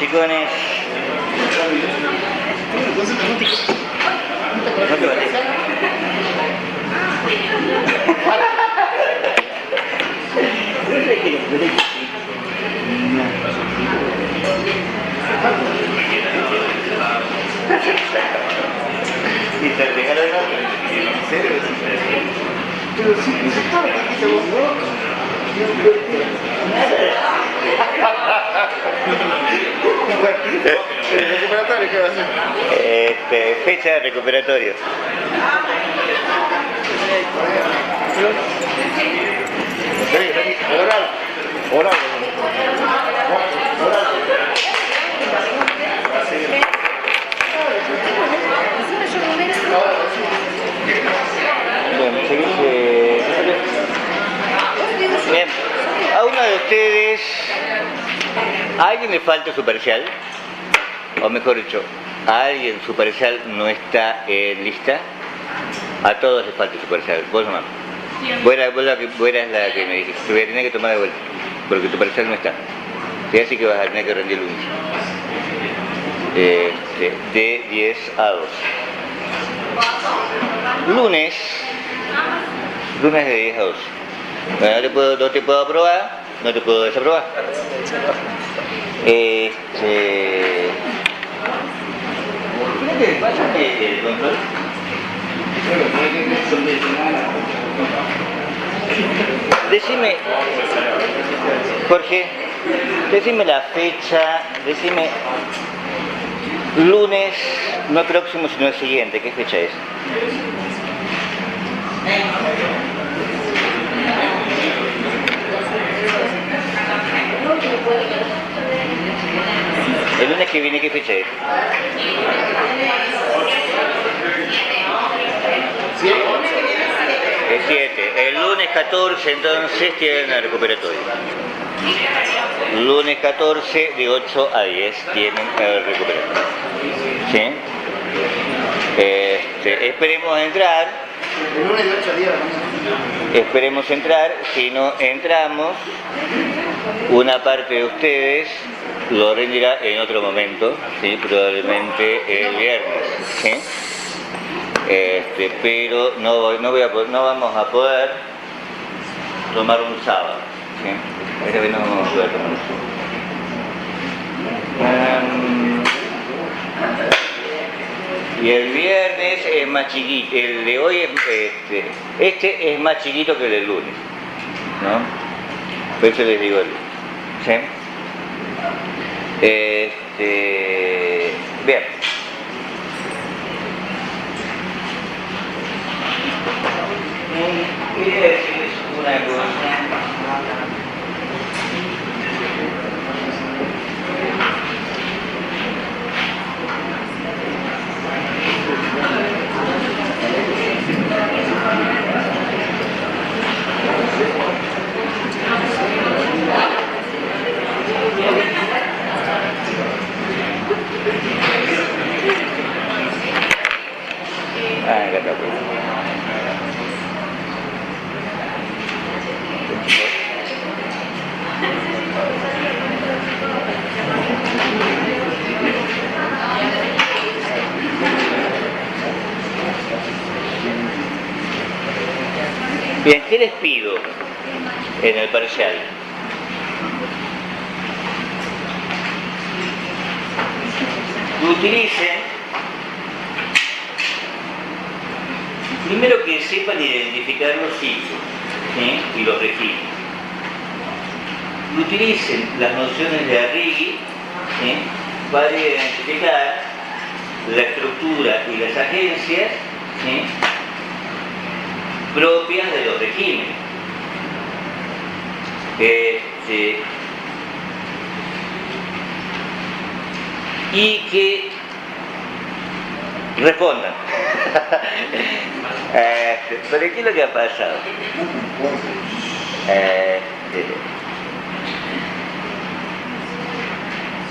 chicones. No te bates. ¿Y te regalo de nombre? ¿En serio? Pero sí, no se sabe, ¿qué te gustó? ¿El recuperatorio qué va a hacer? Fecha de recuperatorio. Oral. Bueno, bien, a uno de ustedes, ¿a alguien le falta su parcial? O mejor dicho, ¿a alguien su parcial no está en lista? A todos les falta su parcial. Vos nomás. Vos eras la que me dijiste. Te voy a tener que tomar de vuelta, porque tu parcial no está. Y así que vas a tener que rendir el lunes. De 10 a 2. Lunes de 10 a 2. Bueno, no te puedo aprobar, no te puedo desaprobar. ¿Qué pasa el control? Decime, Jorge, decime la fecha, decime lunes, no próximo sino el siguiente, ¿qué fecha es? El lunes que viene, ¿qué fecha es? El 7. El lunes 14 entonces tienen el recuperatorio. Lunes 14 de 8 a 10 tienen el recuperatorio. ¿Sí? Esperemos entrar. El lunes de 8 a 10. Esperemos entrar. Si no entramos, una parte de ustedes lo rendirá en otro momento, ¿sí? Probablemente el viernes, ¿sí? Pero no vamos a poder tomar un sábado, ¿sí? Esta vez no vamos a poder tomar un sábado. Y el viernes es más chiquito, el de hoy es más chiquito que el del lunes, ¿no? Por eso les digo el lunes, ¿sí? Bien. Quería decirles una cosa. Bien, ¿qué les pido en el parcial? Utilicen, primero que sepan identificar los ciclos, ¿sí? Y los registros. Utilicen las nociones de Arrighi, ¿sí? Para identificar la estructura y las agencias, ¿sí? Propias de los regímenes. Y que respondan. ¿Pero qué es lo que ha pasado?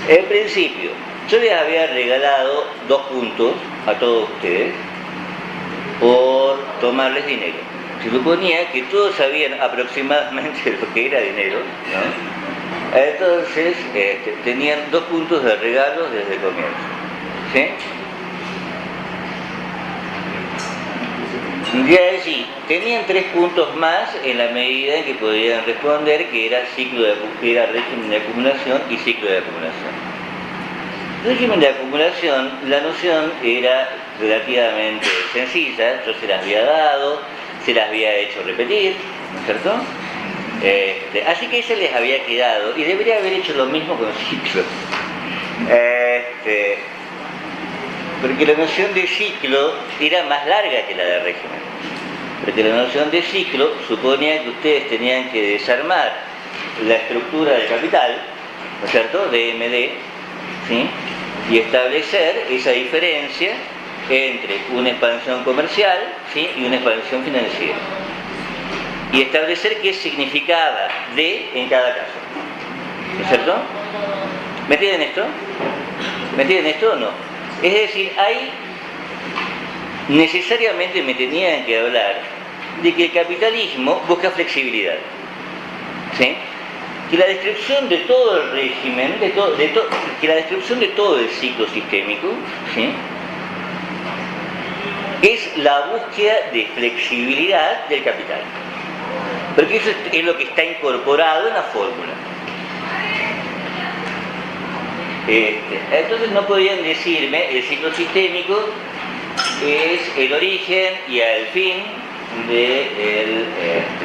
En principio, yo les había regalado 2 puntos a todos ustedes por tomarles dinero. Se suponía que todos sabían aproximadamente lo que era dinero, ¿no? Entonces, tenían 2 puntos de regalo desde el comienzo. ¿Sí? De allí, tenían 3 puntos más en la medida en que podían responder que era régimen de acumulación y ciclo de acumulación. Régimen de acumulación, la noción era relativamente sencilla, yo se las había dado, se las había hecho repetir, ¿no es cierto? Así que ella les había quedado, y debería haber hecho lo mismo con ciclo. Porque la noción de ciclo era más larga que la de régimen. Porque la noción de ciclo suponía que ustedes tenían que desarmar la estructura del capital, ¿no es cierto?, de MD, ¿sí?, y establecer esa diferencia entre una expansión comercial, ¿sí?, y una expansión financiera. Y establecer qué significaba D en cada caso. ¿No es cierto? ¿Me entienden esto? ¿Me entienden esto o no? Es decir, ahí necesariamente me tenían que hablar de que el capitalismo busca flexibilidad. ¿Sí? Que la descripción de todo el régimen, que la descripción de todo el ciclo sistémico, ¿sí?, es la búsqueda de flexibilidad del capital. Porque eso es lo que está incorporado en la fórmula. Entonces no podían decirme el ciclo sistémico es el origen y el fin del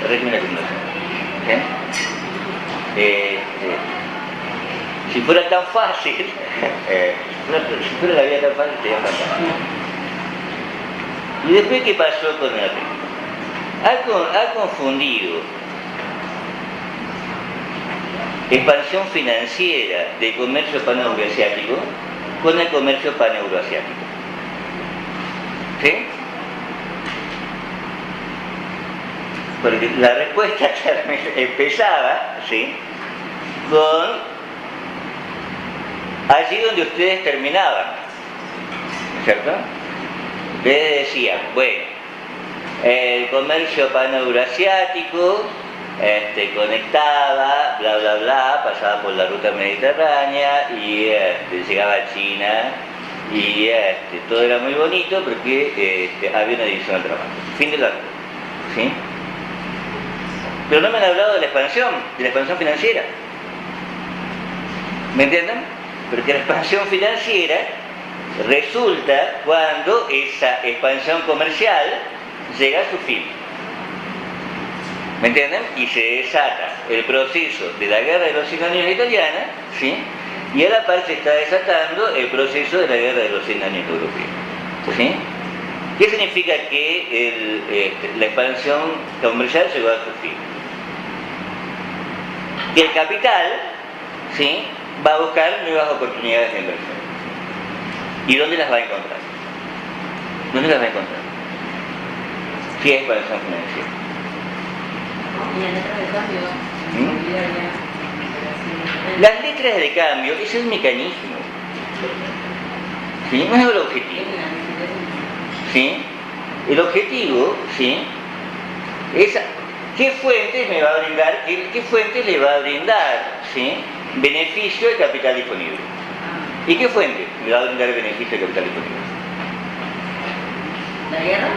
régimen de acumulación. Si fuera tan fácil, si fuera la vida tan fácil, sería fantástico. ¿Y después qué pasó con el régimen? Ha confundido expansión financiera del comercio paneuroasiático con el comercio paneuroasiático. ¿Sí? Porque la respuesta empezaba, ¿sí?, con allí donde ustedes terminaban, ¿cierto? Ustedes decían, bueno, el comercio paneuroasiático conectaba, bla bla bla, pasaba por la ruta mediterránea y llegaba a China y todo era muy bonito porque había una división del trabajo. Fin del arco. ¿Sí? Pero no me han hablado de la expansión financiera. ¿Me entienden? Porque la expansión financiera resulta cuando esa expansión comercial llega a su fin. ¿Me entienden? Y se desata el proceso de la guerra de los 100 años italiana, ¿sí?, y a la par se está desatando el proceso de la guerra de los 100 años europeos. ¿Sí? ¿Qué significa que la expansión comercial llegó a su fin? Que el capital, ¿sí?, va a buscar nuevas oportunidades de inversión. ¿Y dónde las va a encontrar? ¿Dónde las va a encontrar? Si es expansión financiera. Las letras de cambio es el mecanismo, ¿sí?, no es el objetivo. ¿Sí? El objetivo, ¿sí?, es qué fuentes me va a brindar, qué fuentes le va a brindar, ¿sí?, beneficio al capital disponible. ¿Y qué fuente me va a brindar beneficio al capital disponible? ¿La guerra?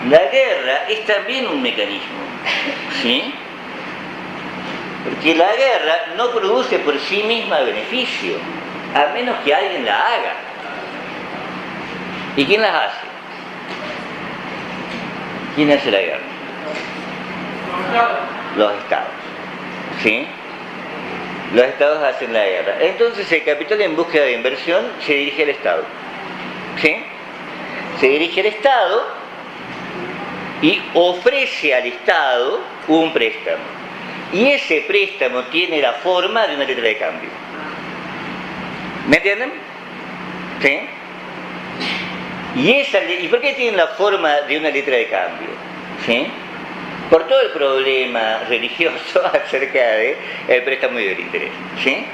La guerra es también un mecanismo, ¿sí? Porque la guerra no produce por sí misma beneficio, a menos que alguien la haga. ¿Y quién las hace? ¿Quién hace la guerra? Los estados. ¿Sí? Los estados hacen la guerra. Entonces el capital en búsqueda de inversión se dirige al Estado. ¿Sí? Se dirige al Estado y ofrece al Estado un préstamo. Y ese préstamo tiene la forma de una letra de cambio. ¿Me entienden? ¿Sí? ¿Y por qué tiene la forma de una letra de cambio? ¿Sí? Por todo el problema religioso acerca de el préstamo y del interés. ¿Sí?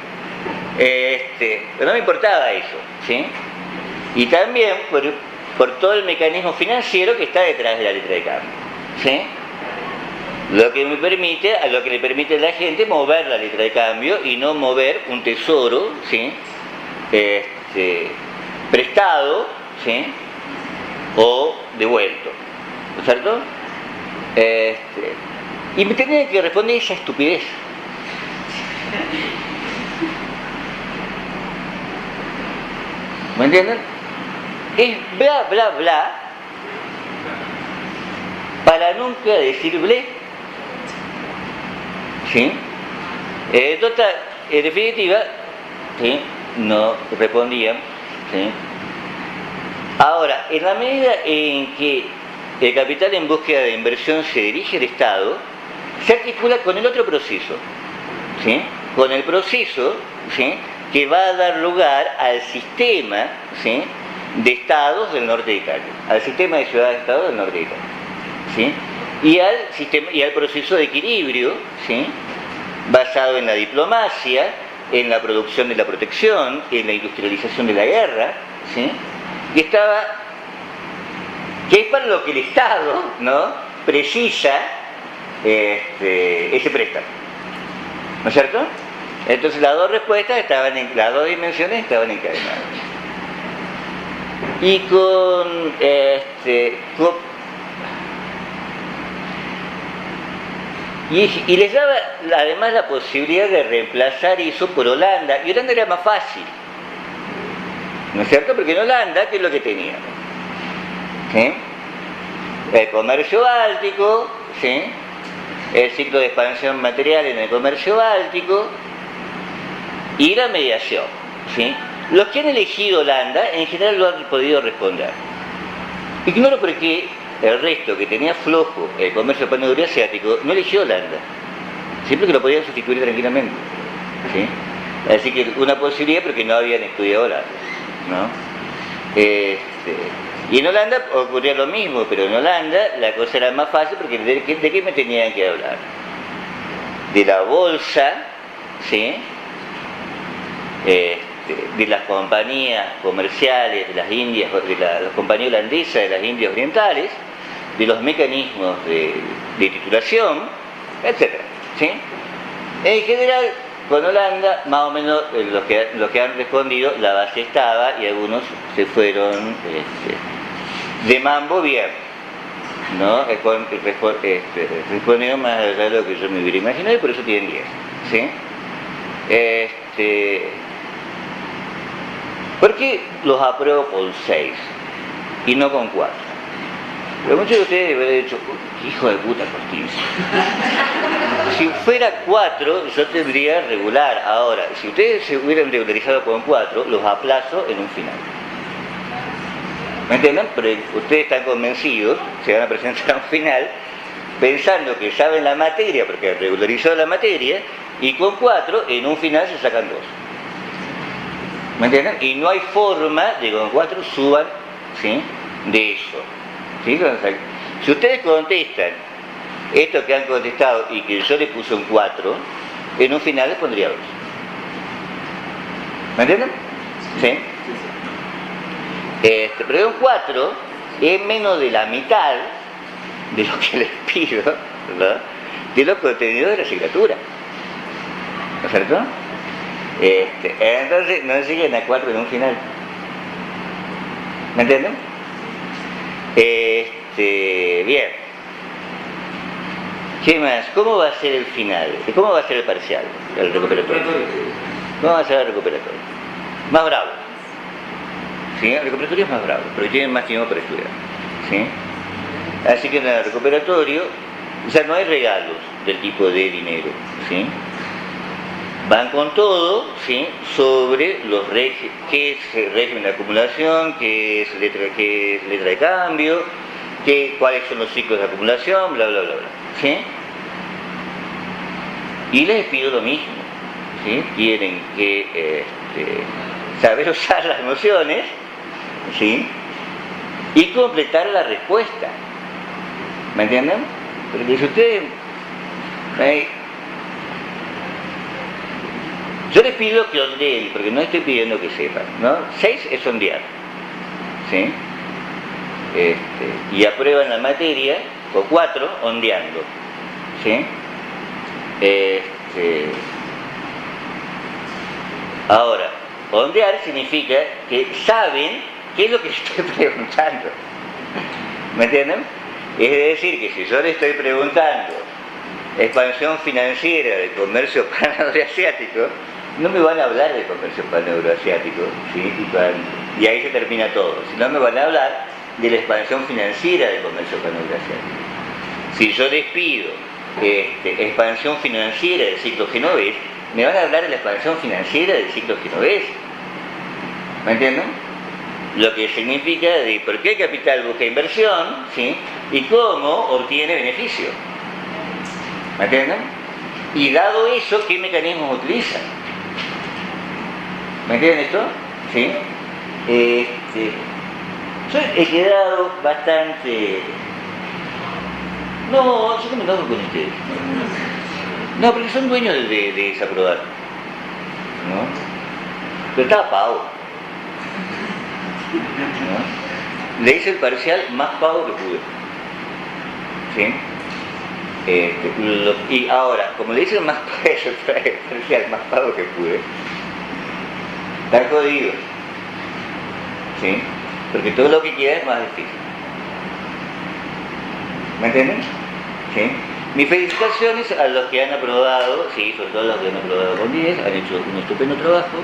Pero no me importaba eso. ¿Sí? Y también por todo el mecanismo financiero que está detrás de la letra de cambio. ¿Sí? Lo que a lo que le permite a la gente mover la letra de cambio y no mover un tesoro, ¿sí? Prestado, ¿sí? O devuelto, ¿no es cierto? Y me tenía que responder esa estupidez. ¿Me entienden? Es bla, bla, bla, para nunca decir ble. ¿Sí? Total, en definitiva, ¿sí? No respondían. ¿Sí? Ahora, en la medida en que el capital en búsqueda de inversión se dirige al Estado, se articula con el otro proceso, ¿sí? Con el proceso, ¿sí? Que va a dar lugar al sistema, ¿sí? De estados del norte de Italia, al sistema de ciudades-estados del norte de Italia, ¿sí? Y al proceso de equilibrio, ¿sí? Basado en la diplomacia, en la producción de la protección, en la industrialización de la guerra, ¿sí? Que es para lo que el Estado, ¿no? Precisa ese préstamo, ¿no es cierto? Entonces las dos respuestas las dos dimensiones estaban encadenadas. Y y les daba además la posibilidad de reemplazar eso por Holanda, y Holanda era más fácil, ¿no es cierto? Porque en Holanda, ¿qué es lo que tenía? ¿Sí? El comercio báltico, ¿sí? El ciclo de expansión material en el comercio báltico y la mediación, ¿sí? Los que han elegido Holanda en general lo han podido responder. Ignoro por qué el resto que tenía flojo el comercio paneuroasiático no eligió Holanda, siempre que lo podían sustituir tranquilamente, ¿sí? Así que una posibilidad, porque no habían estudiado Holanda, ¿no? Y en Holanda ocurría lo mismo, pero en Holanda la cosa era más fácil porque ¿de qué me tenían que hablar? De la bolsa, ¿sí? De las compañías comerciales de las Indias, de las compañías holandesas de las Indias Orientales, de los mecanismos de titulación, etc. ¿Sí? En general, con Holanda, más o menos los que han respondido, la base estaba y algunos se fueron de mambo bien, ¿no? Respondieron más allá de lo que yo me hubiera imaginado y por eso tienen 10. ¿Sí? ¿Por qué los apruebo con 6 y no con 4? Pero muchos de ustedes habrán dicho, ¿qué hijo de puta Cortines? Si fuera 4, yo tendría regular. Ahora, si ustedes se hubieran regularizado con 4, los aplazo en un final. ¿Me entienden? Pero ustedes están convencidos, se van a presentar a un final, pensando que saben la materia, porque han regularizado la materia, y con 4, en un final se sacan 2. ¿Me entienden? Y no hay forma de que con 4 suban, ¿sí? De eso. ¿Sí? Si ustedes contestan esto que han contestado y que yo les puse un 4, en un final les pondría 2. ¿Me entienden? ¿Sí? Pero un 4 es menos de la mitad de lo que les pido, ¿no? De los contenidos de la asignatura. ¿No es cierto? Entonces no lleguen a 4 en un final. ¿Me entienden? Bien. ¿Qué más? ¿Cómo va a ser el final? ¿Cómo va a ser el parcial? El recuperatorio. ¿Cómo va a ser el recuperatorio? Más bravo. ¿Sí? El recuperatorio es más bravo, porque tienen más tiempo para estudiar. ¿Sí? Así que en el recuperatorio ya no hay regalos del tipo de dinero. ¿Sí? Van con todo, ¿sí? Sobre los qué es régimen de acumulación, qué es letra de cambio, cuáles son los ciclos de acumulación, bla, bla, bla, bla. ¿Sí? Y les pido lo mismo. ¿Sí? Tienen que saber usar las nociones, ¿sí? Y completar la respuesta. ¿Me entienden? Porque si ustedes... Yo les pido que ondeen, porque no estoy pidiendo que sepan, ¿no? 6 es ondear, ¿sí? Y aprueban la materia con 4 ondeando, ¿sí? Ahora, ondear significa que saben qué es lo que estoy preguntando. ¿Me entienden? Es decir, que si yo le estoy preguntando expansión financiera del comercio paneuroasiático, no me van a hablar del comercio paneuroasiático, ¿sí? Y ahí se termina todo. Sino me van a hablar de la expansión financiera del comercio paneuroasiático. Si yo les pido expansión financiera del ciclo genovés, me van a hablar de la expansión financiera del ciclo genovés. ¿Me entienden? Lo que significa de por qué el capital busca inversión, ¿sí? Y cómo obtiene beneficio. ¿Me entienden? Y dado eso, ¿qué mecanismos utilizan? ¿Me entienden esto? ¿Sí? Yo he quedado bastante... No, yo no me enojo con ustedes. No, porque son dueños de desaprobar. ¿No? Pero estaba pavo. ¿No? Le hice el parcial más pavo que pude. ¿Sí? Y ahora, como le hice el parcial más pavo que pude, está jodido. ¿Sí? Porque todo lo que queda es más difícil. ¿Me entienden? ¿Sí? Mis felicitaciones a los que han aprobado, sí, sobre todo a los que han aprobado con 10, han hecho un estupendo trabajo.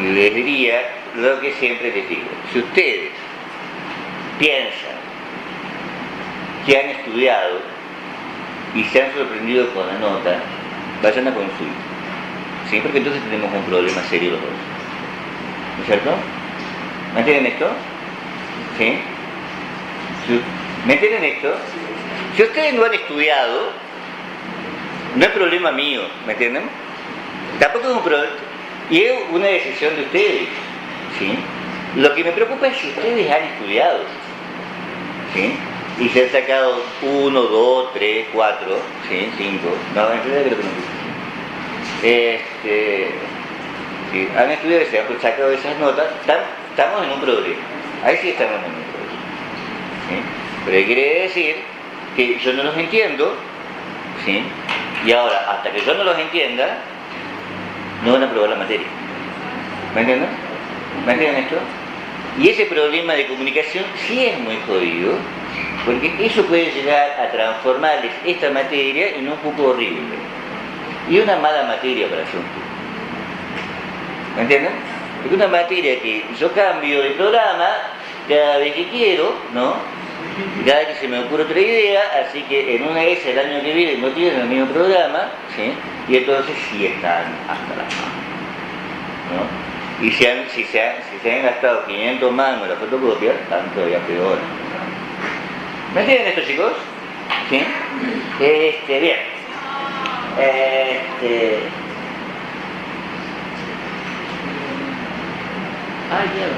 Les diría lo que siempre les digo. Si ustedes piensan que han estudiado y se han sorprendido con la nota, vayan a consulta. ¿Sí? Porque entonces tenemos un problema serio los dos. ¿No es cierto? ¿Me entienden esto? ¿Sí? ¿Me entienden esto? Si ustedes no han estudiado, no es problema mío, ¿me entienden? Tampoco es un problema, y es una decisión de ustedes, ¿sí? Lo que me preocupa es si ustedes han estudiado, ¿sí? Y se han sacado 1, 2, 3, 4, ¿sí? 5, no, en realidad creo que no. Si han estudiado y se han sacado esas notas, estamos en un problema. Ahí sí estamos en un problema. ¿Sí? Pero quiere decir que yo no los entiendo, ¿sí? Y ahora, hasta que yo no los entienda, no van a aprobar la materia. ¿Me entienden? ¿Me entienden esto? Y ese problema de comunicación sí es muy jodido, porque eso puede llegar a transformarles esta materia en un cupo horrible. Y una mala materia para hacer un cupo. ¿Me entienden? Porque una materia que yo cambio de programa cada vez que quiero, ¿no? Cada vez que se me ocurre otra idea, así que en una vez el año que viene no tienen el mismo programa, ¿sí? Y entonces sí están hasta las manos, ¿no? Y si se han gastado 500 mangos en la fotocopia, están todavía peor. ¿Me entienden esto, chicos? ¿Sí? Bien. Ay, diablo.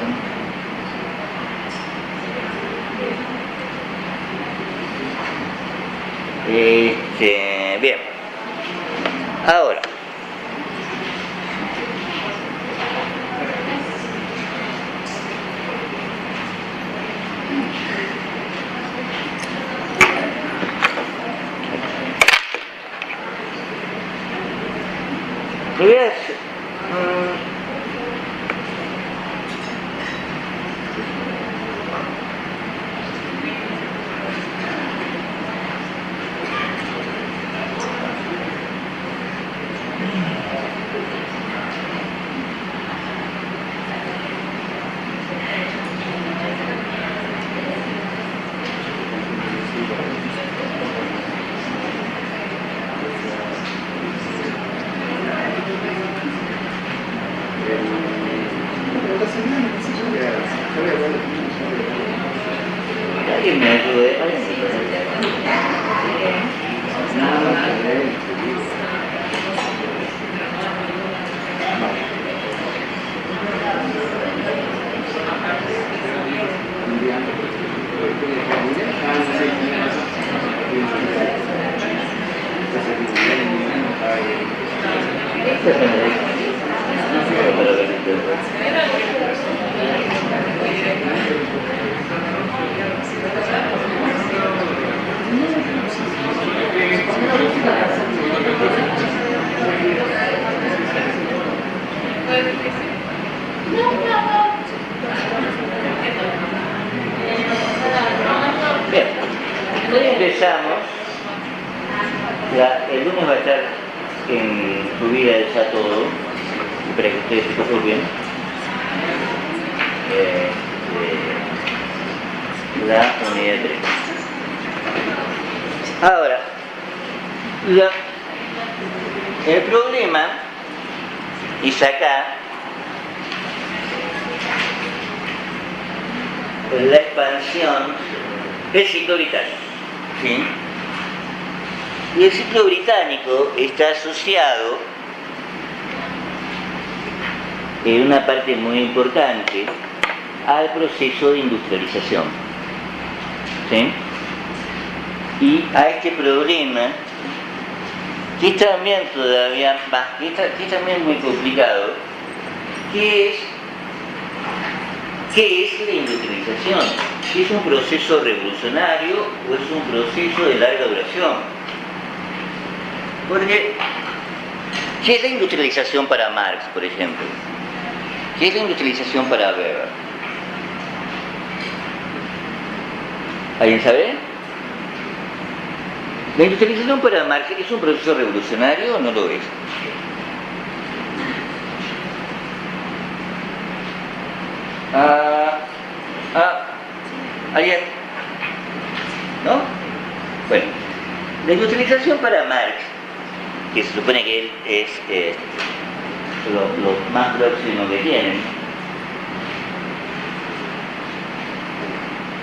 Bien. Ahora. Voy a hacer, alguien me ayude, alguien me ayude. Bien, hoy empezamos. El lunes va a estar en subida ya todo, para que ustedes se ocupen. La unidad 3. Ahora, el problema es acá la expansión del ciclo británico, ¿sí? Y el ciclo británico está asociado en una parte muy importante al proceso de industrialización, ¿sí? Y a este problema que es también todavía más, que es también muy complicado, que es la industrialización. ¿Es un proceso revolucionario o es un proceso de larga duración? Porque, ¿qué es la industrialización para Marx, por ejemplo? ¿Qué es la industrialización para Weber? ¿Alguien sabe? ¿La industrialización para Marx es un proceso revolucionario o no lo es? ¿Alguien? ¿No? Bueno, la industrialización para Marx, que se supone que él es lo más próximo que tienen,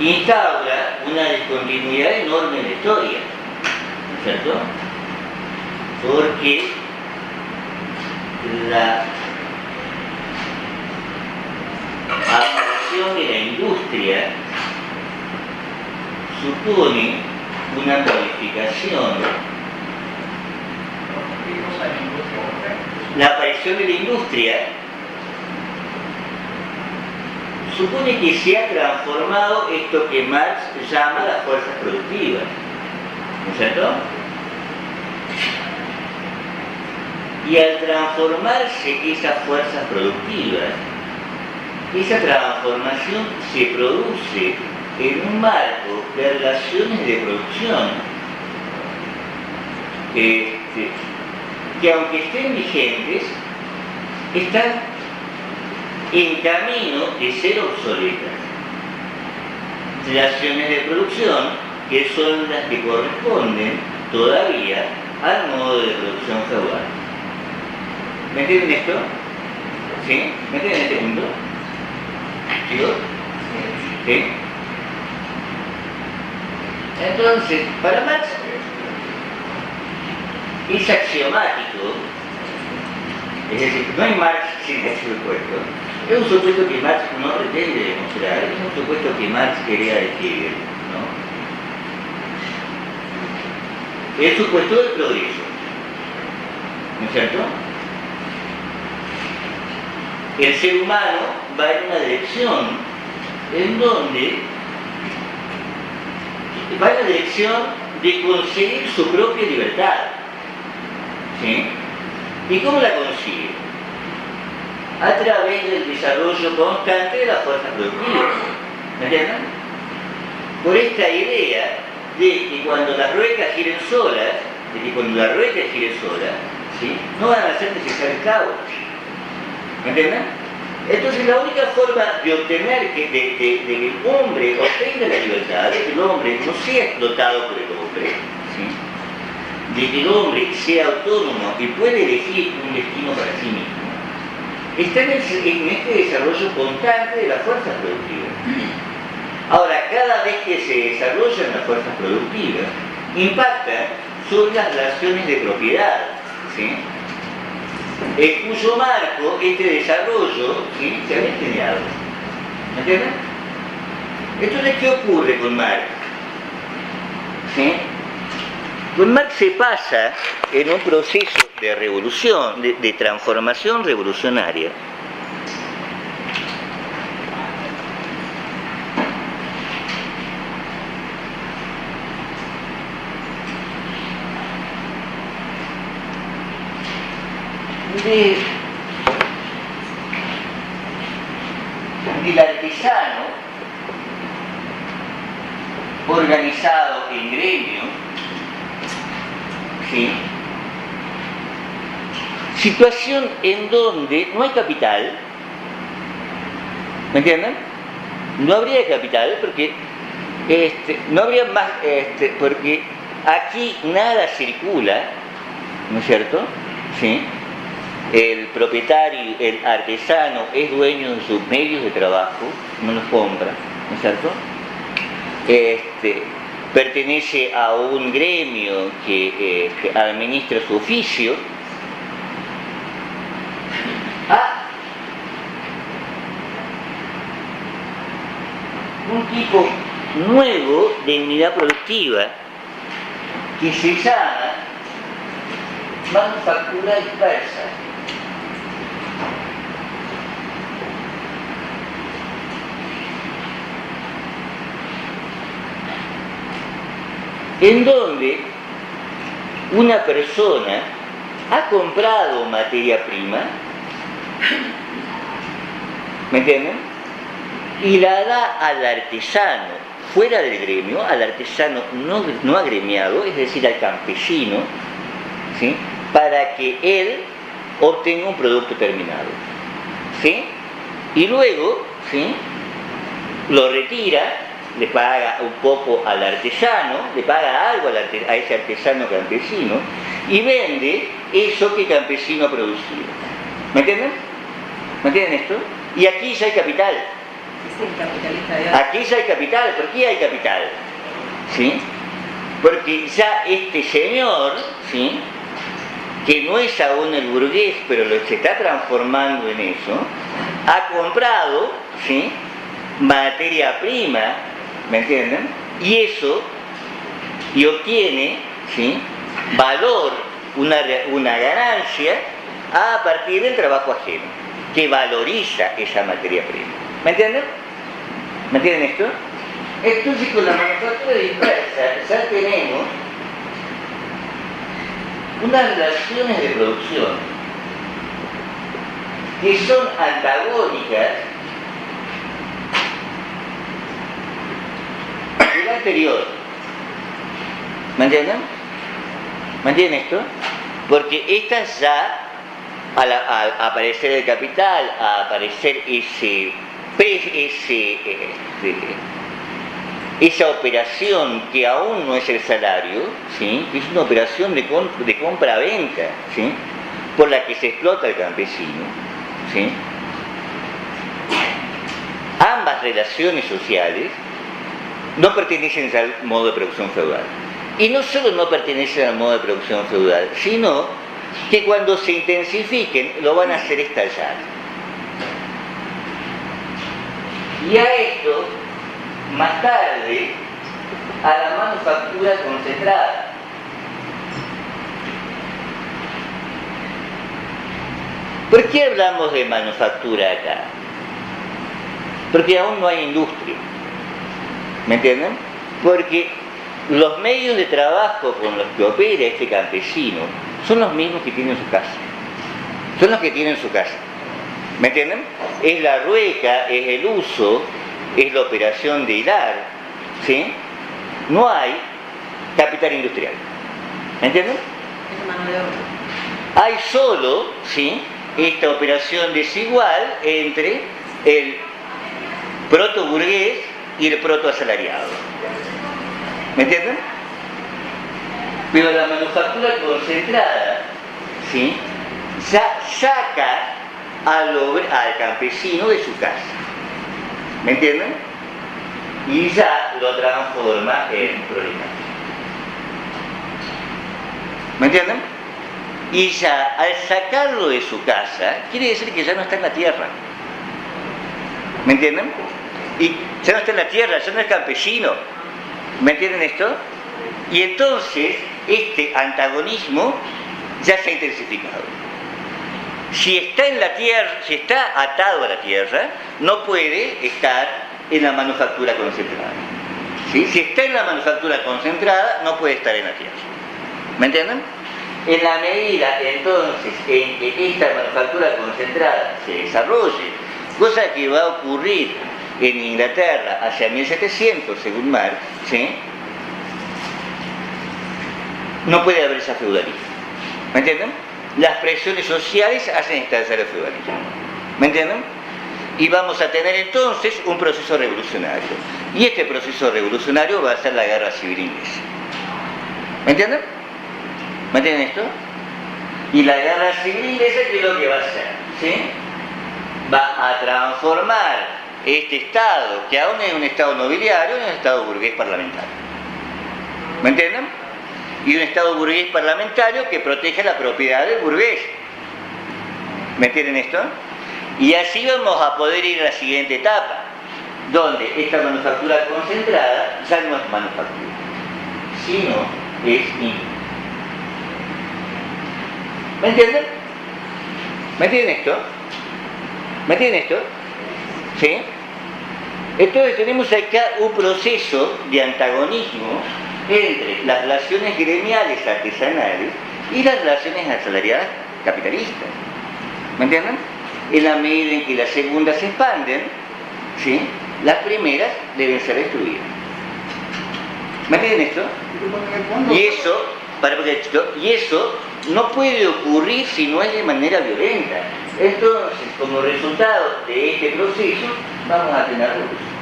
instaura una discontinuidad enorme en la historia, ¿no es cierto? Porque la aparición de la industria supone una modificación. La aparición de la industria supone que se ha transformado esto que Marx llama las fuerzas productivas, ¿no es cierto? Y al transformarse esas fuerzas productivas, esa transformación se produce en un marco de relaciones de producción que aunque estén vigentes, están en camino de ser obsoletas. Relaciones de producción que son las que corresponden todavía al modo de producción feudal. ¿Me entienden esto? ¿Sí? ¿Me entienden este punto? ¿Chicos? ¿Sí? Entonces, para Marx es axiomático, es decir, no hay Marx sin este supuesto. Es un supuesto que Marx no pretende demostrar, es un supuesto que Marx quería decir, ¿no? El supuesto del progreso, ¿no es cierto? El ser humano va en una dirección en donde va en la dirección de conseguir su propia libertad, ¿sí? ¿Y cómo la consigue? A través del desarrollo constante de las fuerzas productivas, ¿me entienden? Por esta idea de que cuando las ruecas giren solas, ¿sí? No van a ser necesarios cabos, ¿me entienden? Entonces la única forma de obtener que el hombre obtenga la libertad, de que el hombre no sea explotado por el hombre, ¿sí? De que el hombre sea autónomo y puede elegir un destino para sí mismo, está en este desarrollo constante de las fuerzas productivas. Ahora, cada vez que se desarrollan las fuerzas productivas, impactan sobre las relaciones de propiedad, ¿sí? En cuyo marco este desarrollo, ¿sí?, se ha diseñado. ¿Me entienden? Entonces, ¿qué ocurre con Marx? ¿Sí? Con Marx se pasa en un proceso de revolución, de transformación revolucionaria. del artesano organizado en gremio, ¿sí? Situación en donde no hay capital, ¿me entienden? No habría capital porque no habría más, porque aquí nada circula, ¿no es cierto? ¿Sí? El propietario, el artesano es dueño de sus medios de trabajo, no los compra, ¿no es cierto? Pertenece a un gremio que administra su oficio. Un tipo nuevo de unidad productiva que se llama manufactura dispersa. En donde una persona ha comprado materia prima, ¿me entienden? Y la da al artesano fuera del gremio, al artesano no agremiado, es decir, al campesino, ¿sí? Para que él obtenga un producto terminado, ¿sí? Y luego, ¿sí? Lo retira, le paga un poco al artesano, le paga algo a ese artesano campesino y vende eso que el campesino ha producido. ¿Me entienden? ¿Me entienden esto? Y aquí ya hay capital. Aquí ya hay capital. ¿Por qué hay capital? ¿Sí? Porque ya este señor, ¿sí? Que no es aún el burgués, pero se está transformando en eso, ha comprado, ¿sí? Materia prima, ¿me entienden? Y eso, y obtiene, ¿sí? Valor, una ganancia a partir del trabajo ajeno, que valoriza esa materia prima. ¿Me entienden? ¿Me entienden esto? Entonces con la manufactura dispersa ya tenemos unas relaciones de producción que son antagónicas del anterior. ¿Me entienden? ¿Me entienden esto? Porque estas ya, al aparecer el capital, a aparecer esa operación que aún no es el salario, ¿sí? Que es una operación de compra-venta, ¿sí? Por la que se explota al campesino, ¿sí? Ambas relaciones sociales no pertenecen al modo de producción feudal. Y no solo no pertenecen al modo de producción feudal, sino que cuando se intensifiquen lo van a hacer estallar. Y a esto, más tarde, a la manufactura concentrada. ¿Por qué hablamos de manufactura acá? Porque aún no hay industria. ¿Me entienden? Porque los medios de trabajo con los que opera este campesino son los mismos que tiene en su casa. Son los que tienen en su casa. ¿Me entienden? Es la rueca, es el uso, es la operación de hilar, ¿sí? No hay capital industrial. ¿Me entienden? Es mano de obra. Hay solo, ¿sí? Esta operación desigual entre el proto-burgués y el proto-asalariado. ¿Me entienden? Pero la manufactura concentrada, ¿sí? Ya saca al campesino de su casa. ¿Me entienden? Y ya lo transforma en proletario. ¿Me entienden? Y ya al sacarlo de su casa, quiere decir que ya no está en la tierra. ¿Me entienden? Y ya no está en la tierra, ya no es campesino. ¿Me entienden esto? Y entonces este antagonismo ya se ha intensificado. Si está en la tierra, si está atado a la tierra, no puede estar en la manufactura concentrada. ¿Sí? Si está en la manufactura concentrada, no puede estar en la tierra. ¿Me entienden? En la medida entonces en que esta manufactura concentrada se desarrolle, cosa que va a ocurrir en Inglaterra hacia 1700 según Marx, ¿sí?, no puede haber esa feudalismo. ¿Me entienden? Las presiones sociales hacen estallar el feudalismo. ¿Me entienden? Y vamos a tener entonces un proceso revolucionario. Y este proceso revolucionario va a ser la guerra civil inglesa. ¿Me entienden? ¿Me entienden esto? Y la guerra civil inglesa, ¿qué es lo que va a hacer? ¿Sí? Va a transformar este Estado, que aún es un Estado nobiliario, en un Estado burgués parlamentario. ¿Me entienden? Y un Estado burgués parlamentario que protege la propiedad del burgués. ¿Me entienden esto? Y así vamos a poder ir a la siguiente etapa, donde esta manufactura concentrada ya no es manufactura, sino es industria. ¿Me entienden? ¿Me entienden esto? ¿Me entienden esto? ¿Sí? Entonces tenemos acá un proceso de antagonismo entre las relaciones gremiales artesanales y las relaciones asalariadas capitalistas. ¿Me entienden? En la medida en que las segundas se expanden, ¿sí?, las primeras deben ser destruidas. ¿Me entienden esto? Y eso no puede ocurrir si no es de manera violenta. Entonces, como resultado de este proceso, vamos a tener revolución.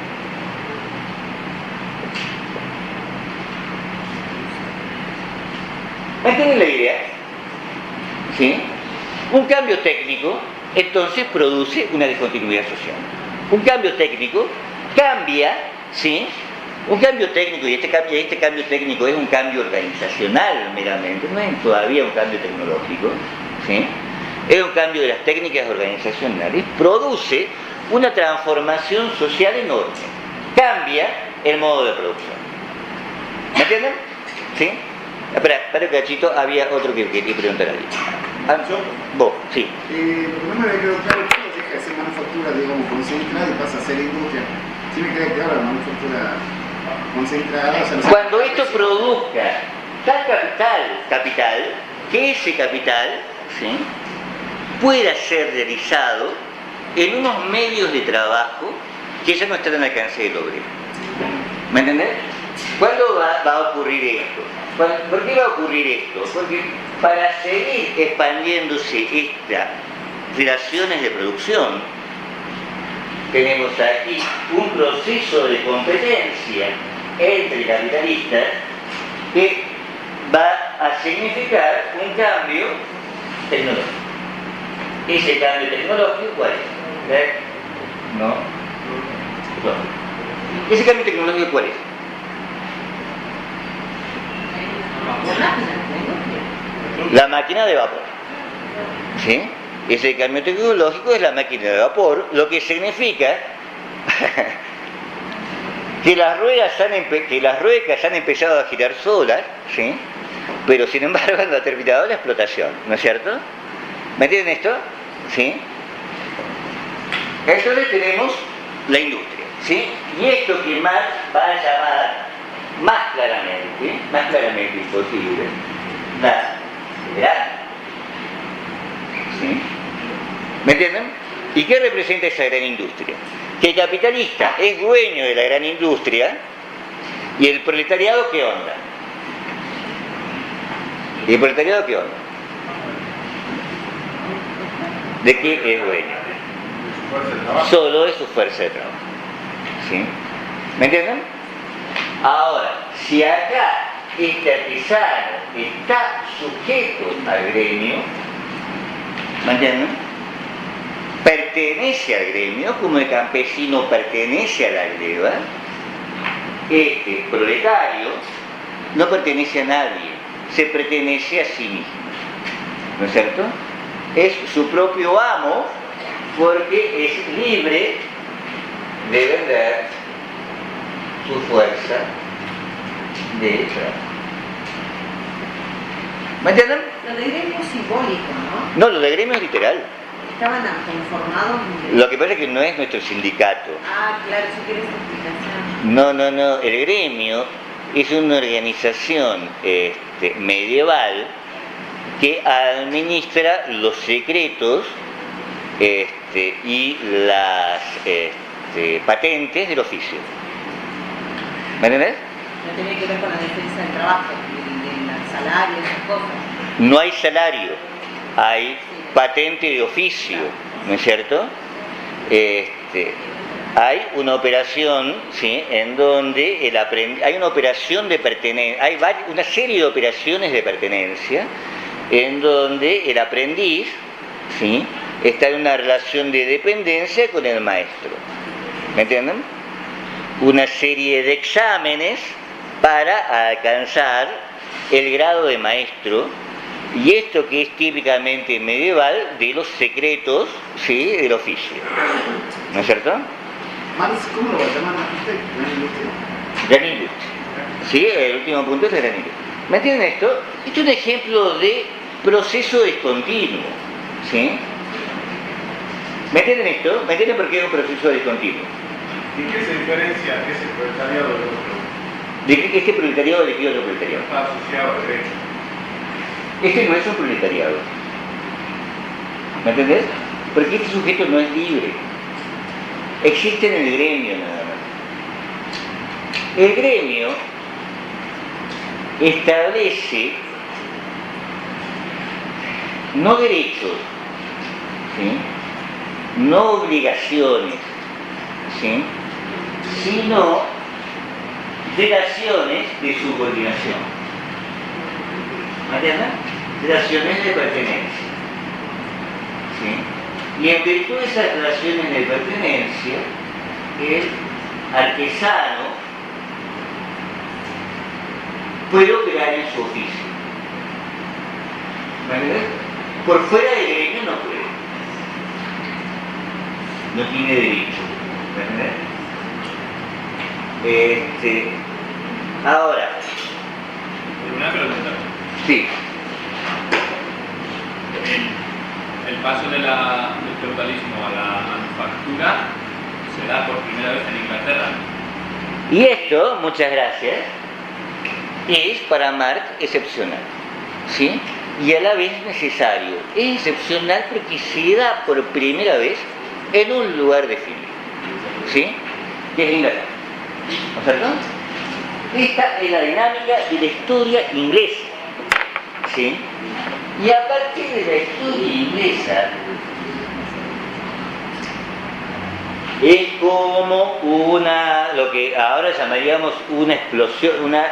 ¿Me entienden la idea? ¿Sí? Un cambio técnico, entonces, produce una discontinuidad social. Un cambio técnico cambia, ¿sí? Un cambio técnico, y este cambio técnico es un cambio organizacional meramente, no es todavía un cambio tecnológico, ¿sí? Es un cambio de las técnicas organizacionales, produce una transformación social enorme, cambia el modo de producción. ¿Me entienden? ¿Sí? Espera un cachito, había otro que quería preguntar a alguien. ¿Yo? Vos, sí. No me quedó claro cómo deja de ser manufactura, digamos, concentrada y pasa a ser industria. Sí me queda claro la manufactura concentrada. O sea, cuando esto produzca tal capital, que ese capital, ¿sí?, pueda ser realizado en unos medios de trabajo que ya no están al alcance del obrero. ¿Me entendés? ¿Cuándo va a ocurrir esto? ¿Por qué va a ocurrir esto? Porque para seguir expandiéndose estas relaciones de producción, tenemos aquí un proceso de competencia entre capitalistas que va a significar un cambio tecnológico. ¿Ese cambio tecnológico cuál es? No. ¿Ese cambio tecnológico cuál es? La máquina de vapor. ¿Sí? Ese cambio tecnológico es la máquina de vapor, lo que significa que las ruedas han empezado a girar solas, ¿sí?, pero sin embargo no ha terminado la explotación, ¿no es cierto? ¿Me entienden esto? ¿Sí? Entonces tenemos la industria, ¿sí? Y esto que Marx va a llamar más claramente imposible, la liberal. ¿Sí? ¿Me entienden? ¿Y qué representa esa gran industria? Que el capitalista es dueño de la gran industria y el proletariado, ¿qué onda? ¿Y el proletariado qué onda? ¿De qué es dueño? Solo de su fuerza de trabajo. ¿Sí? ¿Me entienden? Ahora, si acá este artesano está sujeto al gremio, ¿me entienden?, pertenece al gremio, como el campesino pertenece a la gleba, este proletario no pertenece a nadie, se pertenece a sí mismo, ¿no es cierto? Es su propio amo porque es libre de vender su fuerza de trabajo. ¿Me entienden? Lo de gremio es simbólico, ¿no? No, lo de gremio es literal. Estaban conformados. Lo que pasa es que no es nuestro sindicato. Ah, claro, eso quiere explicación. No. El gremio es una organización medieval que administra los secretos y las patentes del oficio. ¿Me entendés? No tiene que ver con la defensa del trabajo, del salario, esas cosas. No hay salario, hay patente de oficio, ¿no es cierto? Hay una operación, ¿sí?, en donde hay una operación de pertenencia, hay una serie de operaciones de pertenencia en donde el aprendiz, ¿sí?, está en una relación de dependencia con el maestro. ¿Me entienden? Una serie de exámenes para alcanzar el grado de maestro, y esto que es típicamente medieval, de los secretos, ¿sí?, del oficio. ¿No es cierto? Marx, ¿cómo lo llaman a usted? Gran industria. Sí, el último punto es la gran industria. ¿Me entienden esto? Esto es un ejemplo de proceso discontinuo. ¿Sí? ¿Me entienden esto? ¿Me entienden por qué es un proceso discontinuo? ¿Y qué se diferencia ese proletariado del otro? ¿De qué este proletariado de qué otro proletariado? Está asociado al derecho. Este no es un proletariado. ¿Me entendés? Porque este sujeto no es libre. Existe en el gremio nada más. El gremio establece no derechos, ¿sí?, no obligaciones, ¿sí?, sino relaciones de subordinación. ¿Me entienden? Relaciones de pertenencia. ¿Sí? Y en virtud de esas relaciones de pertenencia, el artesano puede operar en su oficio. ¿Me entiendes? Por fuera del gremio no puede. No tiene derecho. ¿Me entiendes? Ahora. Una pregunta. Sí. El paso del feudalismo a la manufactura se da por primera vez en Inglaterra. Y esto, muchas gracias, es para Marx excepcional, ¿sí?, y a la vez necesario. Es excepcional porque se da por primera vez en un lugar definido, ¿sí?, que es Inglaterra. ¿No es cierto? Esta es la dinámica de la historia inglesa, ¿sí? Y a partir de la historia inglesa es como lo que ahora llamaríamos una explosión, una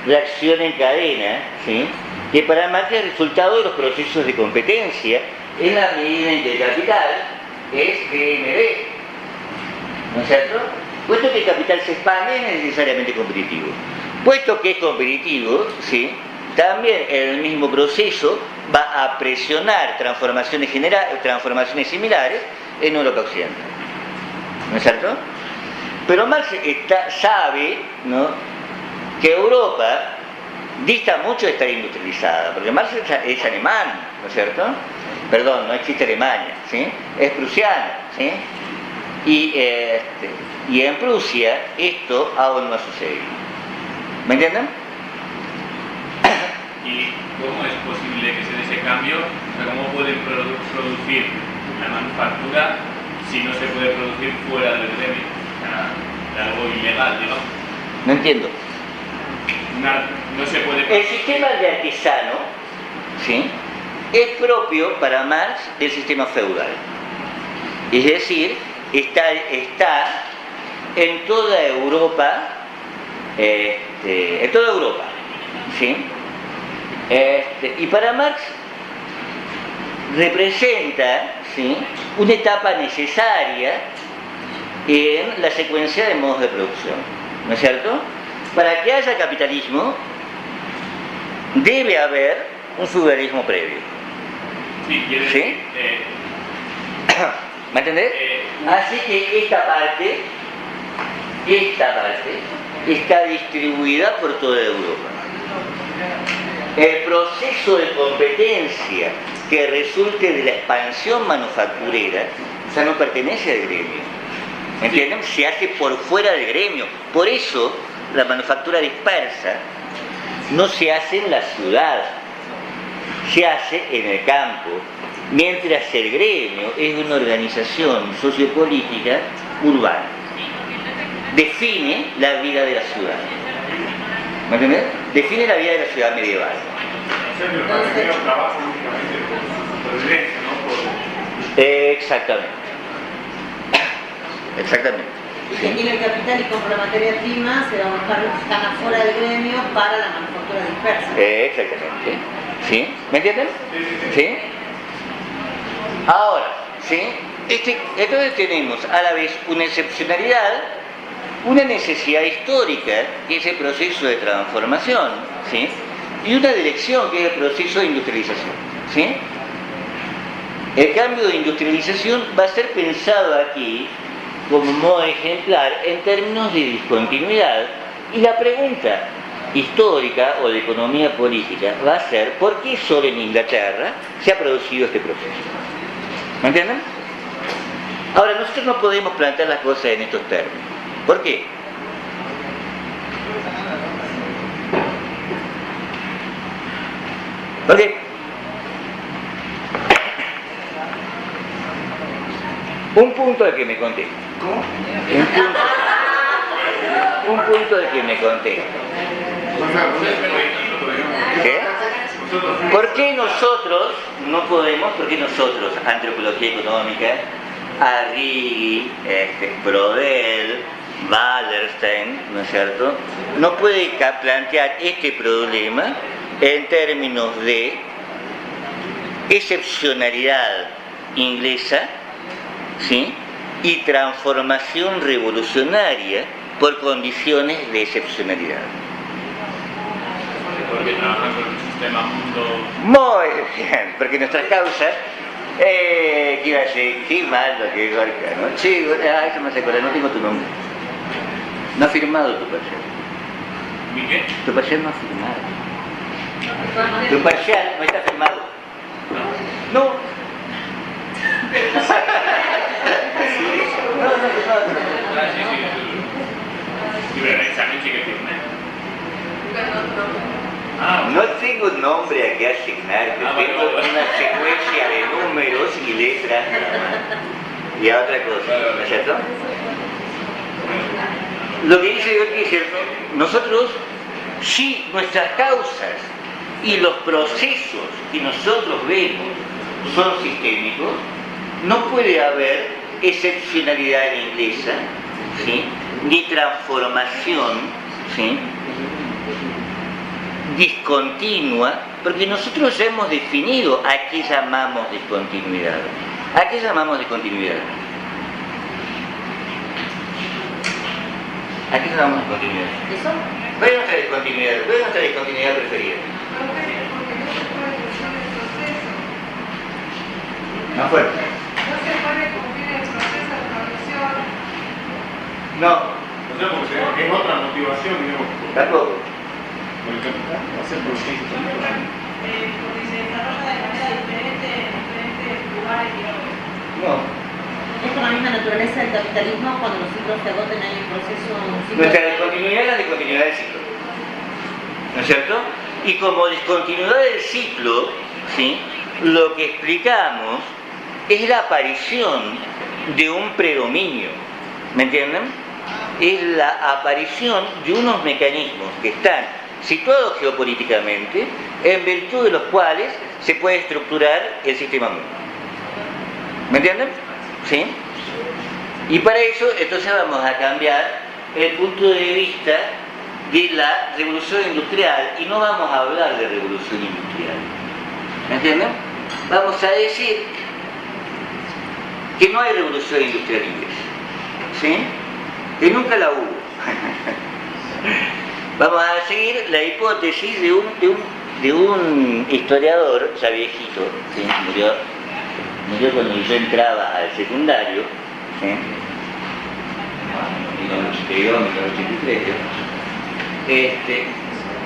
reacción en cadena, ¿sí?, que para Marx es el resultado de los procesos de competencia en la medida en que el capital es GMB, ¿no es cierto? Puesto que el capital se expande, es necesariamente competitivo. Puesto que es competitivo, ¿sí?, también el mismo proceso va a presionar transformaciones similares en Europa Occidental. ¿No es cierto? Pero Marx sabe, ¿no?, que Europa dista mucho de estar industrializada, porque Marx es alemán, ¿no es cierto? Perdón, no existe Alemania, ¿sí?, es prusiana, ¿sí? Y en Prusia esto aún no ha sucedido. ¿Me entienden? ¿Y cómo es posible que se dé ese cambio? O sea, ¿cómo pueden producir la manufactura si no se puede producir fuera del gremio? O sea, de algo ilegal, digamos. No entiendo. No se puede... El sistema de artesano, ¿sí?, es propio para Marx del sistema feudal. Es decir, está en toda Europa, ¿sí? Y para Marx representa, ¿sí?, una etapa necesaria en la secuencia de modos de producción, ¿no es cierto? Para que haya capitalismo debe haber un feudalismo previo. Sí, quiere ¿Sí? decir, ¿Me entendés? Así que esta parte está distribuida por toda Europa. El proceso de competencia que resulte de la expansión manufacturera ya no pertenece al gremio. ¿Entienden? Se hace por fuera del gremio. Por eso la manufactura dispersa no se hace en la ciudad, se hace en el campo, mientras el gremio es una organización sociopolítica urbana. Define la vida de la ciudad. ¿Me entiendes? Define la vida de la ciudad medieval. Trabajo únicamente por supervivencia, ¿no? Exactamente. Exactamente. Y que tiene el capital y compra materia prima, se va a buscar los que están afuera del gremio para la manufactura dispersa. Exactamente. ¿Sí? ¿Me entienden? ¿Sí? Ahora, ¿sí? Entonces tenemos a la vez una excepcionalidad, una necesidad histórica, que es el proceso de transformación, ¿sí? Y una dirección, que es el proceso de industrialización, ¿sí? El cambio de industrialización va a ser pensado aquí como modo ejemplar en términos de discontinuidad, y la pregunta histórica o de economía política va a ser ¿por qué solo en Inglaterra se ha producido este proceso? ¿Me entienden? Ahora, nosotros no podemos plantear las cosas en estos términos. ¿Por qué? ¿Por qué? Un punto de que me conteste. ¿Cómo? Un punto de que me conteste. ¿Qué? ¿Por qué nosotros no podemos, por qué nosotros, antropología económica, Arrighi, Brodel, Wallerstein, ¿no es cierto?, no puede plantear este problema en términos de excepcionalidad inglesa, ¿sí?, y transformación revolucionaria por condiciones de excepcionalidad? Porque trabajan con el sistema mundo. Muy bien, porque nuestras causas, ¿qué iba a decir? Qué mal lo que digo acá, ¿no? Sí, eso me hace acordar, no tengo tu nombre. No ha firmado tu parcial. ¿Mi qué? Tu parcial no ha firmado. Tu parcial no está firmado. No. No, Ah, sí, sí. Y pero el examen sí que firmé. Ah, no tengo un nombre a que asignarte, tengo una secuencia de números y letras y a otra cosa, ¿no es cierto? Lo que dice Goethe es cierto, nosotros, si nuestras causas y los procesos que nosotros vemos son sistémicos, no puede haber excepcionalidad inglesa, ¿sí?, ni transformación, ¿sí?, discontinua, porque nosotros ya hemos definido a qué llamamos discontinuidad. ¿A qué llamamos discontinuidad? ¿A qué llamamos discontinuidad? ¿Eso? ¿Cuál es nuestra discontinuidad? ¿Cuál es nuestra discontinuidad preferida? Más fuerte. No se puede cumplir el proceso de producción. No, O sea, porque es otra motivación, digamos. tampoco. Por el capital, hacer producción sostenible. Porque se desarrolla de manera diferente en diferentes lugares y otros. No. Es con la misma naturaleza del capitalismo cuando los ciclos se agoten hay un proceso. Nuestra discontinuidad es la discontinuidad del ciclo, ¿no es cierto? Y como discontinuidad del ciclo, ¿sí?, lo que explicamos es la aparición de un predominio, ¿me entienden? Es la aparición de unos mecanismos que están situados geopolíticamente, en virtud de los cuales se puede estructurar el sistema mundo. ¿Me entienden? ¿Sí? Y para eso, entonces vamos a cambiar el punto de vista de la revolución industrial, y no vamos a hablar de revolución industrial. ¿Me entienden? Vamos a decir que no hay revolución industrial inglesa, ¿sí?, que nunca la hubo. Vamos a seguir la hipótesis de un historiador ya viejito, ¿sí?, murió cuando yo entraba al secundario, ¿sí?, en 1983,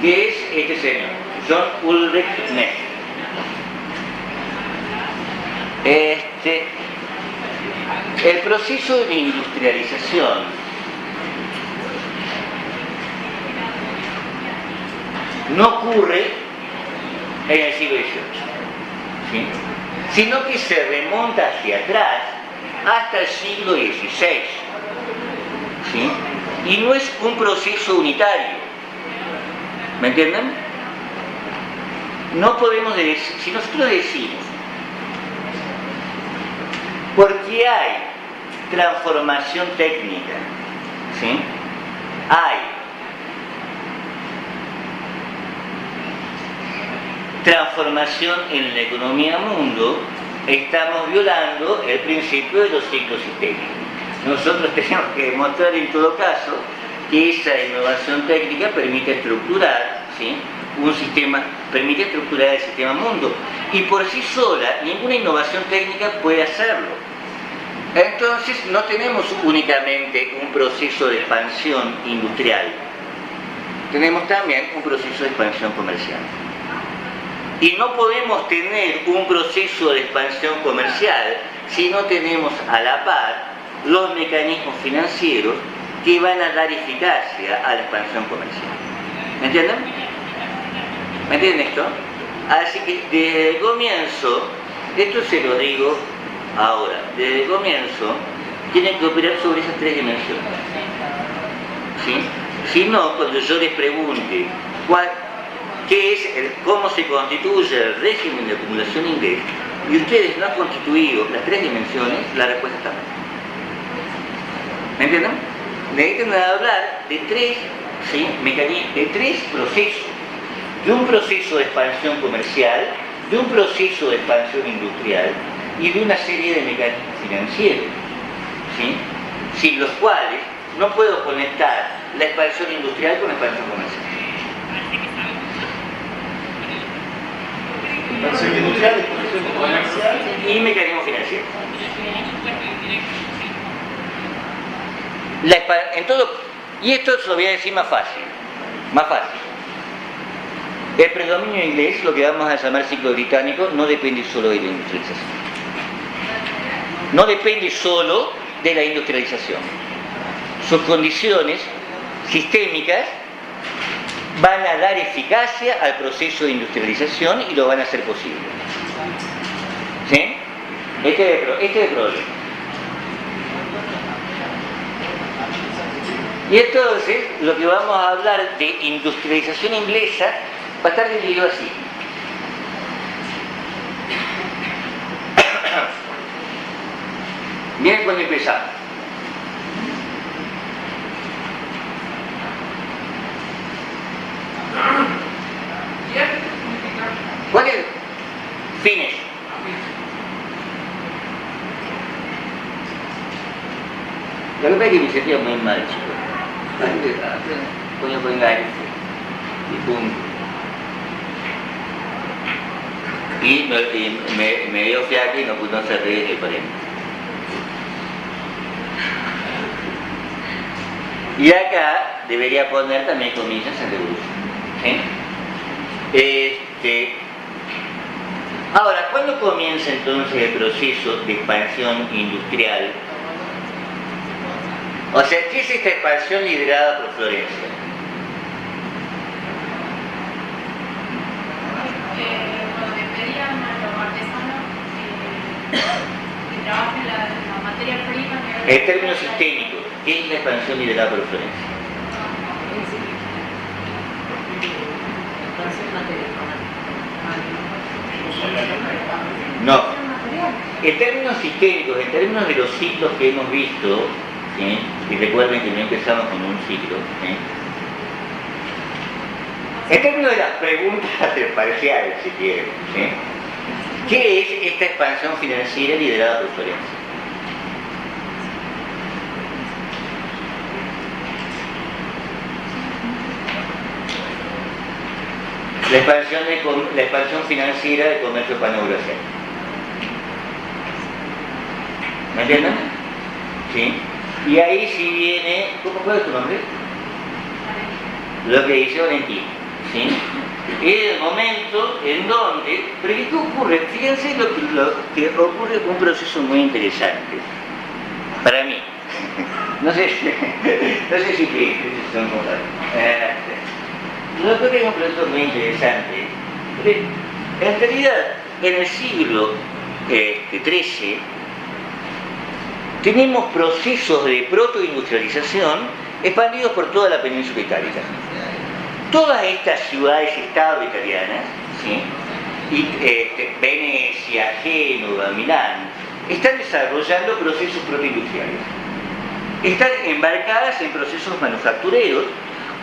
que es este señor, John Ulrich Neff. El proceso de industrialización no ocurre en el siglo XVIII, ¿sí? Sino que se remonta hacia atrás hasta el siglo XVI, ¿sí? Y no es un proceso unitario, ¿me entienden? No podemos decir, si nosotros decimos, porque hay transformación técnica, ¿sí? Hay transformación en la economía mundo, estamos violando el principio de los ciclos sistémicos. Nosotros tenemos que demostrar en todo caso que esa innovación técnica permite estructurar, ¿sí?, un sistema, permite estructurar el sistema mundo, y por sí sola ninguna innovación técnica puede hacerlo. Entonces no tenemos únicamente un proceso de expansión industrial, tenemos también un proceso de expansión comercial. Y no podemos tener un proceso de expansión comercial si no tenemos a la par los mecanismos financieros que van a dar eficacia a la expansión comercial. ¿Me entienden? ¿Me entienden esto? Así que desde el comienzo, esto se lo digo ahora, desde el comienzo tienen que operar sobre esas tres dimensiones, ¿sí? Si no, cuando yo les pregunte cómo se constituye el régimen de acumulación de ingresos y ustedes no han constituido las tres dimensiones, la respuesta está mal. ¿Me entienden? Necesitan hablar de tres, ¿sí?, mecanismos, de tres procesos: de un proceso de expansión comercial, de un proceso de expansión industrial y de una serie de mecanismos financieros, ¿sí?, sin los cuales no puedo conectar la expansión industrial con la expansión comercial. Expansión industrial, expansión comercial Y mecanismos financieros. Y esto se lo voy a decir más fácil. El predominio inglés, lo que vamos a llamar ciclo británico, no depende solo de la industrialización. No depende solo de la industrialización. Sus condiciones sistémicas van a dar eficacia al proceso de industrialización y lo van a hacer posible. ¿Sí? Este es el problema. Y entonces, lo que vamos a hablar de industrialización inglesa va a estar dividido así. Miren cuando empezamos. ¿Cuál es? Fines. La verdad es que me sentía muy mal, chicos. Coño, aire y punto. Y me dio fiaca y no se ríe el paréntesis. Y acá debería poner también comillas en revolución. ¿Sí? Ahora, ¿cuándo comienza entonces el proceso de expansión industrial? O sea, ¿qué es esta expansión liderada por Florencia? Cuando le pedían a los artesanos que trabajen la materia prima. En términos sistémicos, ¿qué es la expansión liderada por Florencia? No. En términos sistémicos, en términos de los ciclos que hemos visto, ¿sí?, y recuerden que no empezamos con un ciclo, ¿sí?, en términos de las preguntas parciales, si quieren, ¿sí?, ¿qué es esta expansión financiera liderada por Florencia? La expansión financiera del comercio paneuropeo. ¿Me entienden? ¿Sí? Y ahí sí viene, ¿cuál es tu nombre? Lo que dice Valentín, ¿sí? Es el momento en donde, pero ¿qué ocurre? Fíjense lo que ocurre con un proceso muy interesante para mí. No sé si son cosas. Lo que es un proceso muy interesante. En realidad, en el siglo XIII, tenemos procesos de protoindustrialización expandidos por toda la península itálica. Todas estas ciudades-estado italianas, ¿sí? Venecia, Génova, Milán, están desarrollando procesos protoindustriales. Están embarcadas en procesos manufactureros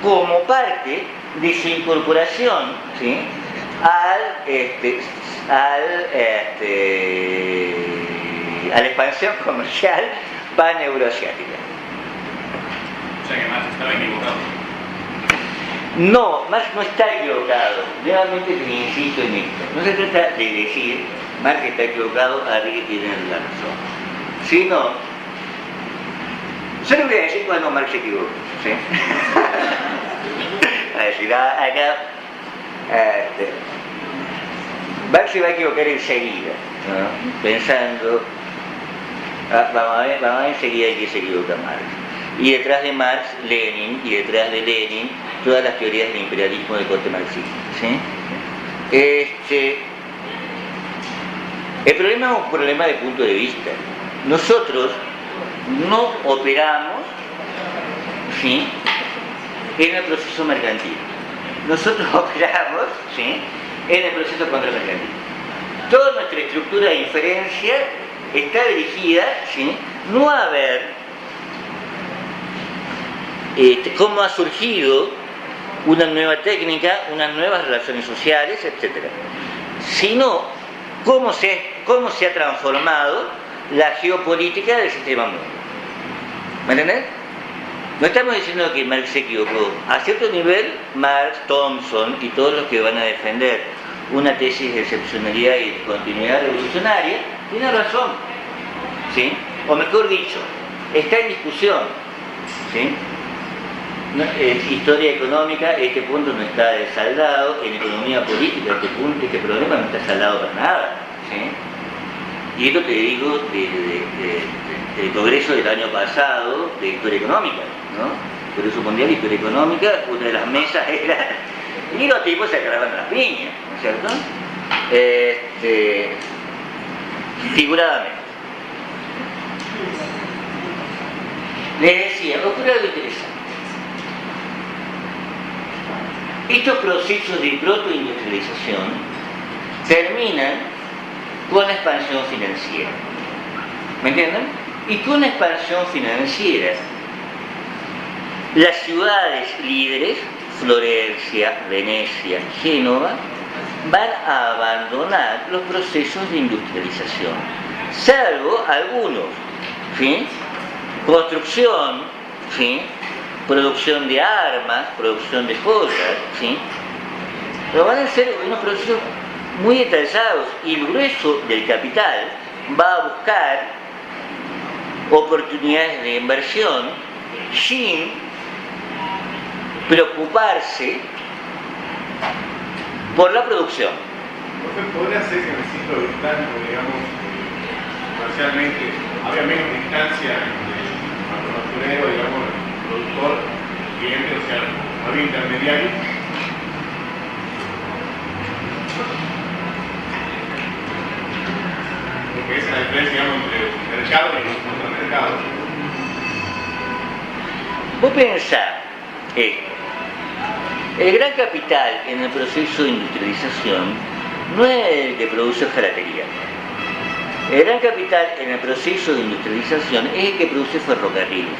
como parte de su incorporación, ¿sí? a la expansión comercial paneuroasiática. O sea que Marx estaba equivocado. No, Marx no está equivocado. Nuevamente te insisto en esto. No se trata de decir Marx está equivocado, Arrighi tiene la razón. Sino, yo le voy a decir cuando Marx se equivocó, ¿sí? A decir, acá Marx se va a equivocar enseguida, ¿no? Pensando, vamos a ver enseguida en qué se equivoca Marx. Y detrás de Marx, Lenin, y detrás de Lenin, todas las teorías del imperialismo de corte marxista, ¿sí? El problema es un problema de punto de vista. Nosotros no operamos, ¿sí?, en el proceso mercantil. Nosotros operamos, ¿sí?, en el proceso contramercantil. Toda nuestra estructura de inferencia está dirigida, ¿sí?, no a ver cómo ha surgido una nueva técnica, unas nuevas relaciones sociales, etc., sino cómo se ha transformado la geopolítica del sistema mundo. ¿Me entendés? No estamos diciendo que Marx se equivocó. A cierto nivel, Marx, Thompson y todos los que van a defender una tesis de excepcionalidad y de continuidad revolucionaria tienen razón, ¿sí? O mejor dicho, está en discusión, ¿sí? Historia económica, este punto no está saldado. En economía política, este problema no está saldado para nada, ¿sí? Y esto te digo del Congreso del año pasado de Historia Económica, ¿no? Congreso Mundial de Historia Económica, una de las mesas era... Y los tipos se agarraban las piñas, ¿no es cierto? Figuradamente. Les decía, ocurre algo interesante. Estos procesos de protoindustrialización terminan con la expansión financiera. ¿Me entienden? Y con la expansión financiera, las ciudades líderes, Florencia, Venecia, Génova, van a abandonar los procesos de industrialización, salvo algunos, ¿sí? Construcción, ¿sí?, producción de armas, producción de joyas, ¿sí?, pero van a ser unos procesos muy detallados, y el grueso del capital va a buscar oportunidades de inversión sin preocuparse por la producción. ¿Podría ser que en el ciclo británico, digamos, parcialmente, había menos distancia entre el manufacturero, digamos, el productor, cliente, o sea, había intermediarios? Porque esa es la diferencia, digamos, entre el mercado y el contramercado. Vos pensás esto. El gran capital en el proceso de industrialización no es el que produce hojalatería. El gran capital en el proceso de industrialización es el que produce ferrocarriles.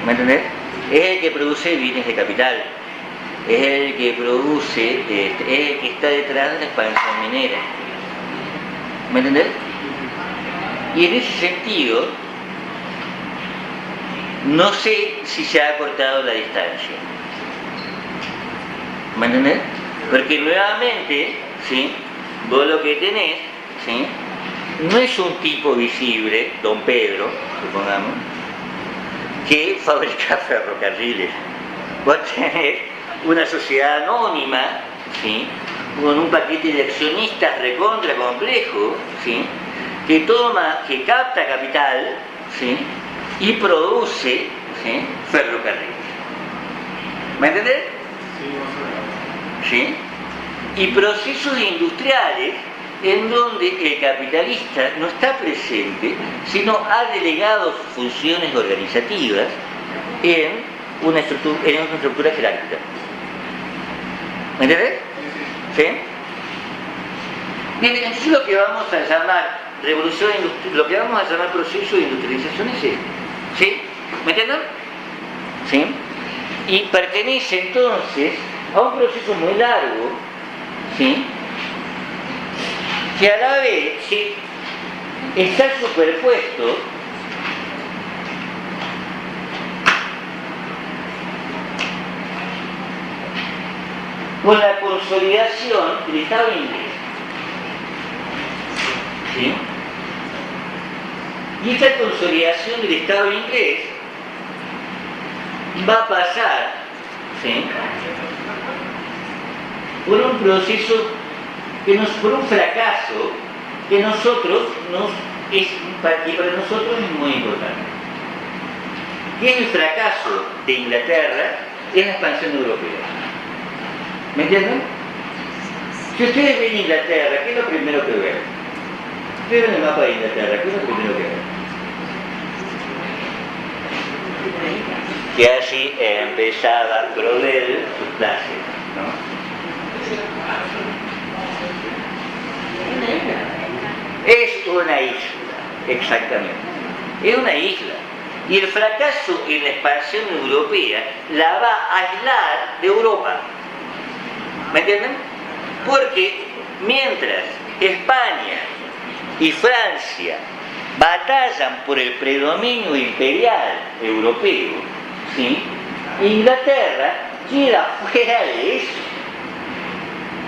¿Me entendés? Es el que produce bienes de capital. Es el que produce, es el que está detrás de la expansión minera. ¿Me entendés? Y en ese sentido, no sé si se ha acortado la distancia. ¿Me entendés? Porque nuevamente, ¿sí?, vos lo que tenés, ¿sí?, no es un tipo visible, don Pedro, supongamos, que fabrica ferrocarriles. Vos tenés una sociedad anónima, ¿sí?, con un paquete de accionistas recontra complejo, ¿sí?, que capta capital, ¿sí?, y produce, ¿sí?, ferrocarriles. ¿Me entendés? Sí, más o menos. ¿Sí? y procesos industriales en donde el capitalista no está presente, sino ha delegado sus funciones organizativas en una estructura jerárquica. ¿Me entiendes? ¿Sí? Bien, entonces lo que vamos a llamar revolución industrial, lo que vamos a llamar proceso de industrialización es este. ¿Sí? ¿Me entienden? ¿Sí? Y pertenece entonces a un proceso muy largo, ¿sí?, que a la vez, ¿sí?, está superpuesto con la consolidación del Estado inglés. ¿Sí? Y esta consolidación del Estado inglés va a pasar, ¿sí?, por un proceso, por un fracaso que para nosotros es muy importante. Que es el fracaso de Inglaterra en la expansión europea. ¿Me entienden? Si ustedes ven Inglaterra, ¿qué es lo primero que ven? Ustedes ven el mapa de Inglaterra, ¿qué es lo primero que ven? Que allí empezaba Crodel sus clases, ¿no? Es una isla, exactamente. Es una isla. Y el fracaso en la expansión europea la va a aislar de Europa. ¿Me entienden? Porque mientras España y Francia batallan por el predominio imperial europeo, ¿sí?, Inglaterra queda fuera de eso.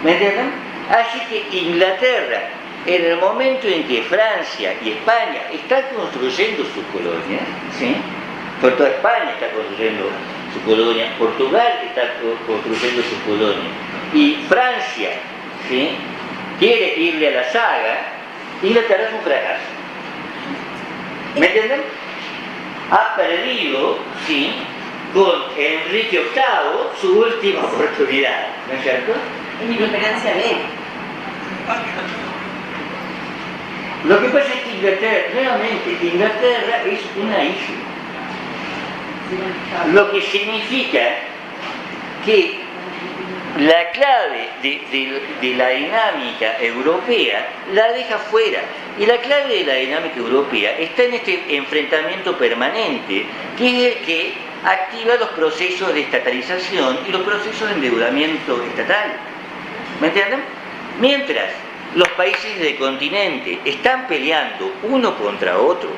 ¿Me entienden? Así que Inglaterra, en el momento en que Francia y España están construyendo sus colonias, ¿sí?, por toda España está construyendo su colonia, Portugal está construyendo su colonia, y Francia, ¿sí?, quiere irle a la saga, Inglaterra es un fracaso. ¿Me entienden? Ha perdido, ¿sí?, con Enrique VIII su última oportunidad, ¿no es cierto? Es inoperancia de él. Lo que pasa es que Inglaterra, nuevamente, Inglaterra es una isla. Lo que significa que la clave de la dinámica europea la deja fuera. Y la clave de la dinámica europea está en este enfrentamiento permanente, que es el que activa los procesos de estatalización y los procesos de endeudamiento estatal. ¿Me entienden? Mientras los países del continente están peleando uno contra otro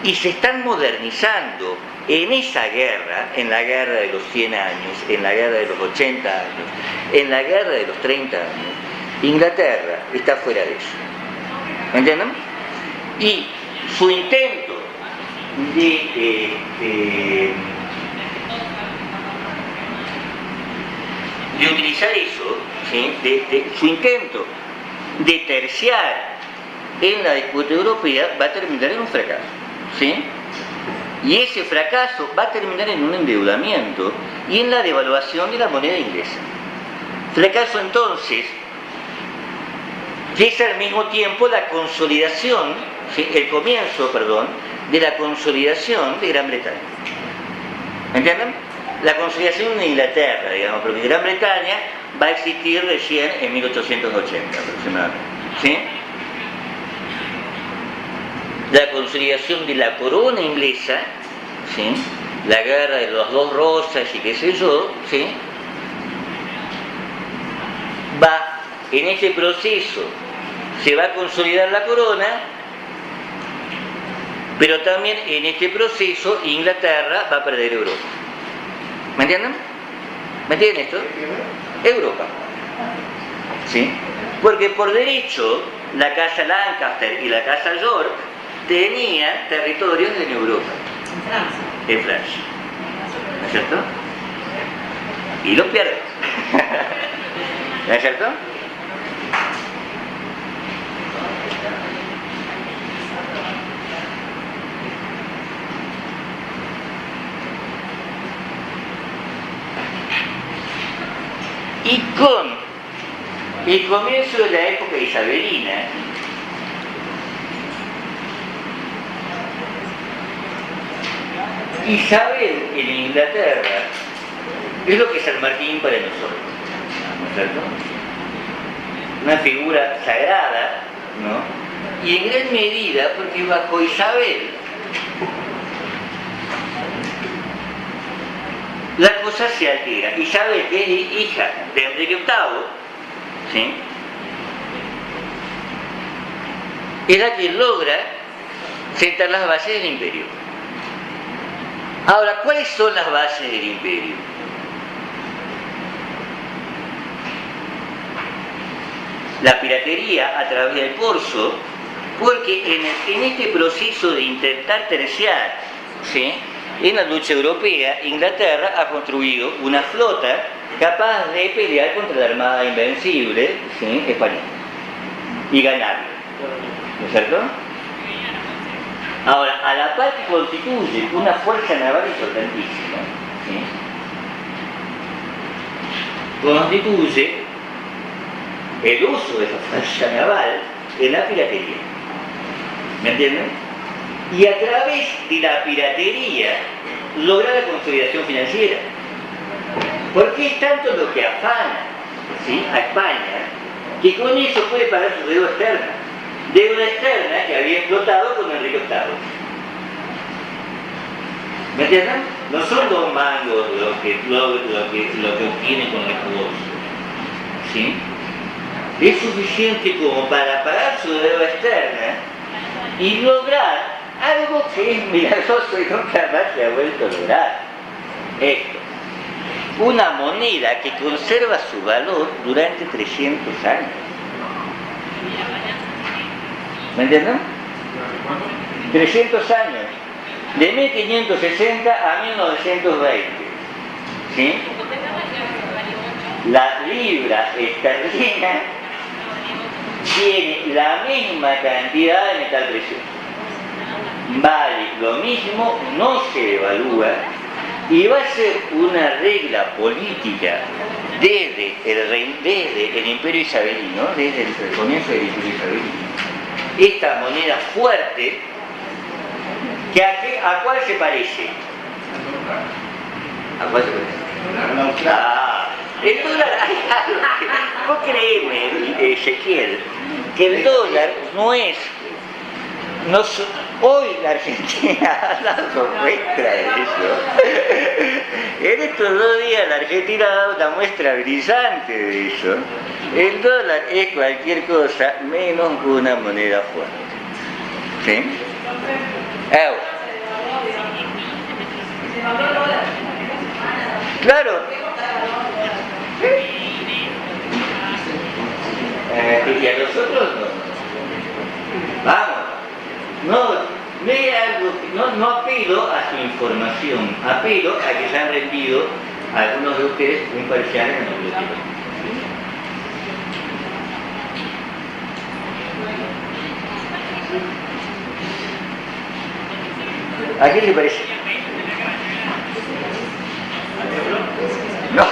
y se están modernizando en esa guerra, en la guerra de los 100 años, en la guerra de los 80 años, en la guerra de los 30 años, Inglaterra está fuera de eso. ¿Me entienden? Y su intento de utilizar eso, ¿sí?, su intento de terciar en la disputa europea va a terminar en un fracaso, ¿sí? Y ese fracaso va a terminar en un endeudamiento y en la devaluación de la moneda inglesa. Fracaso entonces que es al mismo tiempo la consolidación, ¿sí?, el comienzo, de la consolidación de Gran Bretaña. ¿Me entienden? La consolidación de Inglaterra, digamos, porque Gran Bretaña va a existir recién en 1880 aproximadamente, ¿sí? La consolidación de la corona inglesa, ¿sí?, la guerra de las dos rosas y qué sé yo, ¿sí?, va en ese proceso, se va a consolidar la corona, pero también en este proceso Inglaterra va a perder Europa. ¿Me entienden? ¿Me entienden esto? Europa. ¿Sí? Porque por derecho la casa Lancaster y la casa York tenían territorios en Europa. En Francia. En Francia. ¿No es cierto? Y los pierden. ¿No es cierto? Y con el comienzo de la época isabelina, Isabel en Inglaterra es lo que es San Martín para nosotros, ¿no es cierto? Una figura sagrada, ¿no? Y en gran medida porque bajo Isabel la cosa se altera. Isabel, que es hija de Enrique VIII, ¿sí?, es la que logra sentar las bases del imperio. Ahora, ¿cuáles son las bases del imperio? La piratería a través del corso, porque en este proceso de intentar terciar, ¿sí?, en la lucha europea, Inglaterra ha construido una flota capaz de pelear contra la Armada Invencible, ¿sí?, española y ganarla, ¿no es cierto? Ahora, a la par que constituye una fuerza naval importantísima, ¿sí?, constituye el uso de esa fuerza naval en la piratería. ¿Me entienden? Y a través de la piratería logra la consolidación financiera. Porque es tanto lo que afana, ¿sí?, a España, que con eso puede pagar su deuda externa. Deuda externa que había explotado con Enrique VIII. ¿Me entienden? No son 2 mangos lo que obtiene con el negocio, ¿sí? Es suficiente como para pagar su deuda externa y lograr algo que es milagroso y nunca más se ha vuelto a lograr. Esto, una moneda que conserva su valor durante 300 años. ¿Me entienden? 300 años, de 1560 a 1920, ¿sí? La libra esterlina tiene la misma cantidad de metal precioso, vale lo mismo, no se devalúa y va a ser una regla política desde el Imperio Isabelino, desde el comienzo del Imperio Isabelino. Esta moneda fuerte, ¿a cuál se parece? ¿A cuál se parece? El dólar, hay algo que, vos créeme, Ezequiel, que el dólar no es, hoy la Argentina ha dado muestra de eso. En estos 2 días la Argentina ha dado una muestra brillante de eso. El dólar es cualquier cosa menos una moneda fuerte. ¿Sí? Claro. Y a nosotros no. Vamos. No apelo a su información, apelo a que se han rendido algunos de ustedes un parcial en el biblioteca. ¿A qué le parece? No,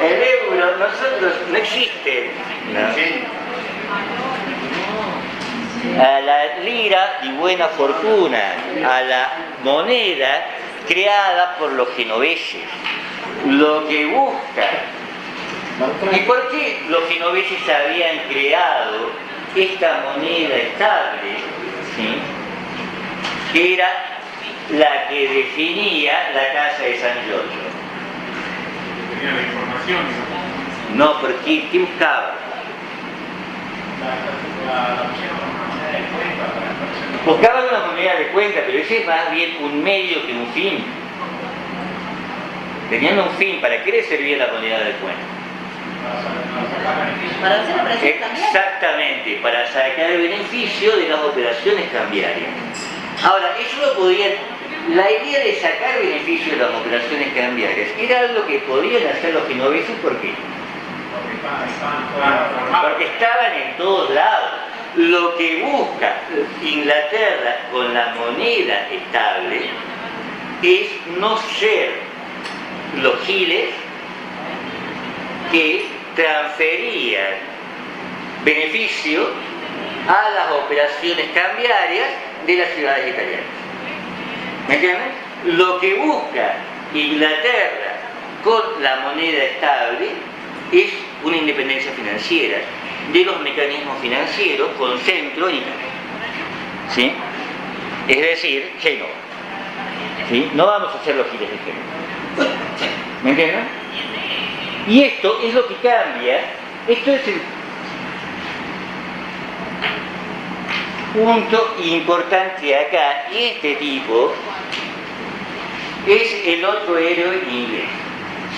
el euro, nosotros no existe. No. A la lira y buena fortuna, a la moneda creada por los genoveses, lo que busca. ¿Y por qué los genoveses habían creado esta moneda estable? ¿Sí? Que era la que definía la casa de San Giorgio. Tenía la información. No, porque ¿qué buscaba? Buscaban una moneda de cuenta, pero ese es más bien un medio que un fin. Tenían un fin. ¿Para qué les servía la moneda de cuenta? Para hacer operaciones cambiarias. Exactamente, para sacar el beneficio de las operaciones cambiarias. Ahora, eso lo podían... La idea de sacar beneficio de las operaciones cambiarias era algo que podían hacer los genoveses, ¿por qué? Porque estaban en todos lados. Lo que busca Inglaterra con la moneda estable es no ser los giles que transferían beneficio a las operaciones cambiarias de las ciudades italianas. ¿Me entienden? Lo que busca Inglaterra con la moneda estable es una independencia financiera de los mecanismos financieros con centro en Italia. ¿Sí? Es decir, Génova. ¿Sí? No vamos a hacer los giles de Génova. ¿Me entienden? Y esto es lo que cambia. Esto es el punto importante acá. Y este tipo es el otro héroe inglés.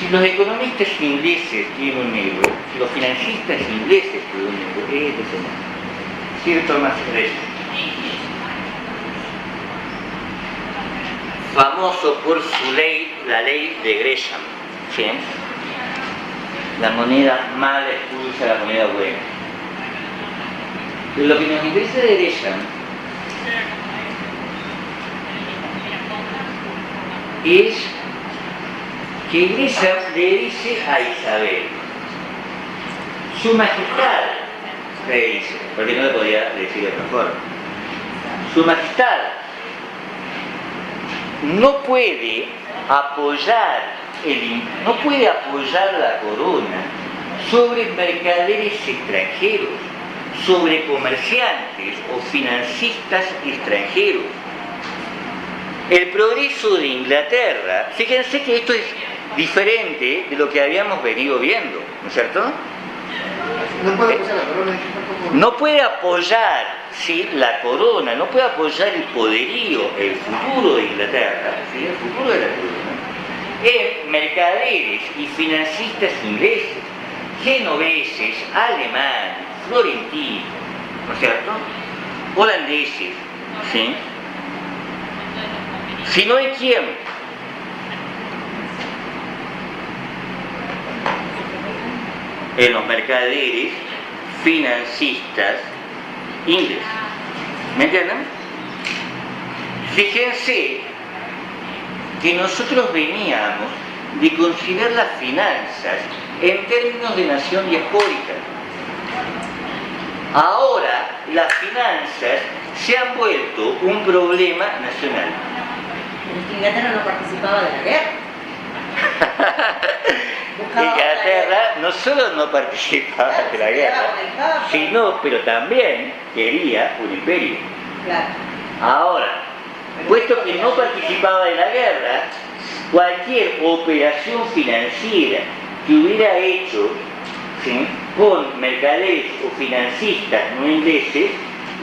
Si los economistas ingleses tienen un héroe, si los financistas ingleses tienen un héroe, es ese hombre, Sir Thomas Gresham. Famoso por su ley, la ley de Gresham. ¿Sí? La moneda mala expulsa la moneda buena. Pero lo que nos interesa de Gresham es que Gresham le dice a Isabel, su majestad, le dice, porque no le podía decir de otra forma, su majestad no puede apoyar la corona sobre mercaderes extranjeros, sobre comerciantes o financistas extranjeros. El progreso de Inglaterra, fíjense que esto es diferente de lo que habíamos venido viendo, ¿no es cierto? No puede apoyar, ¿sí?, la corona, no puede apoyar el poderío, el futuro de Inglaterra, ¿sí?, el futuro de la corona, en mercaderes y financistas ingleses, genoveses, alemanes, florentinos, ¿no es cierto?, holandeses, ¿sí?, sino en quién. En los mercaderes financistas ingleses. ¿Me entienden? Fíjense que nosotros veníamos de considerar las finanzas en términos de nación diaspórica. Ahora las finanzas se han vuelto un problema nacional. Inglaterra no participaba de la guerra. Inglaterra no solo no participaba de la guerra, sino, pero también quería un imperio. Claro. Ahora, puesto que no participaba de la guerra, cualquier operación financiera que hubiera hecho, ¿sí?, con mercaderes o financistas no ingleses,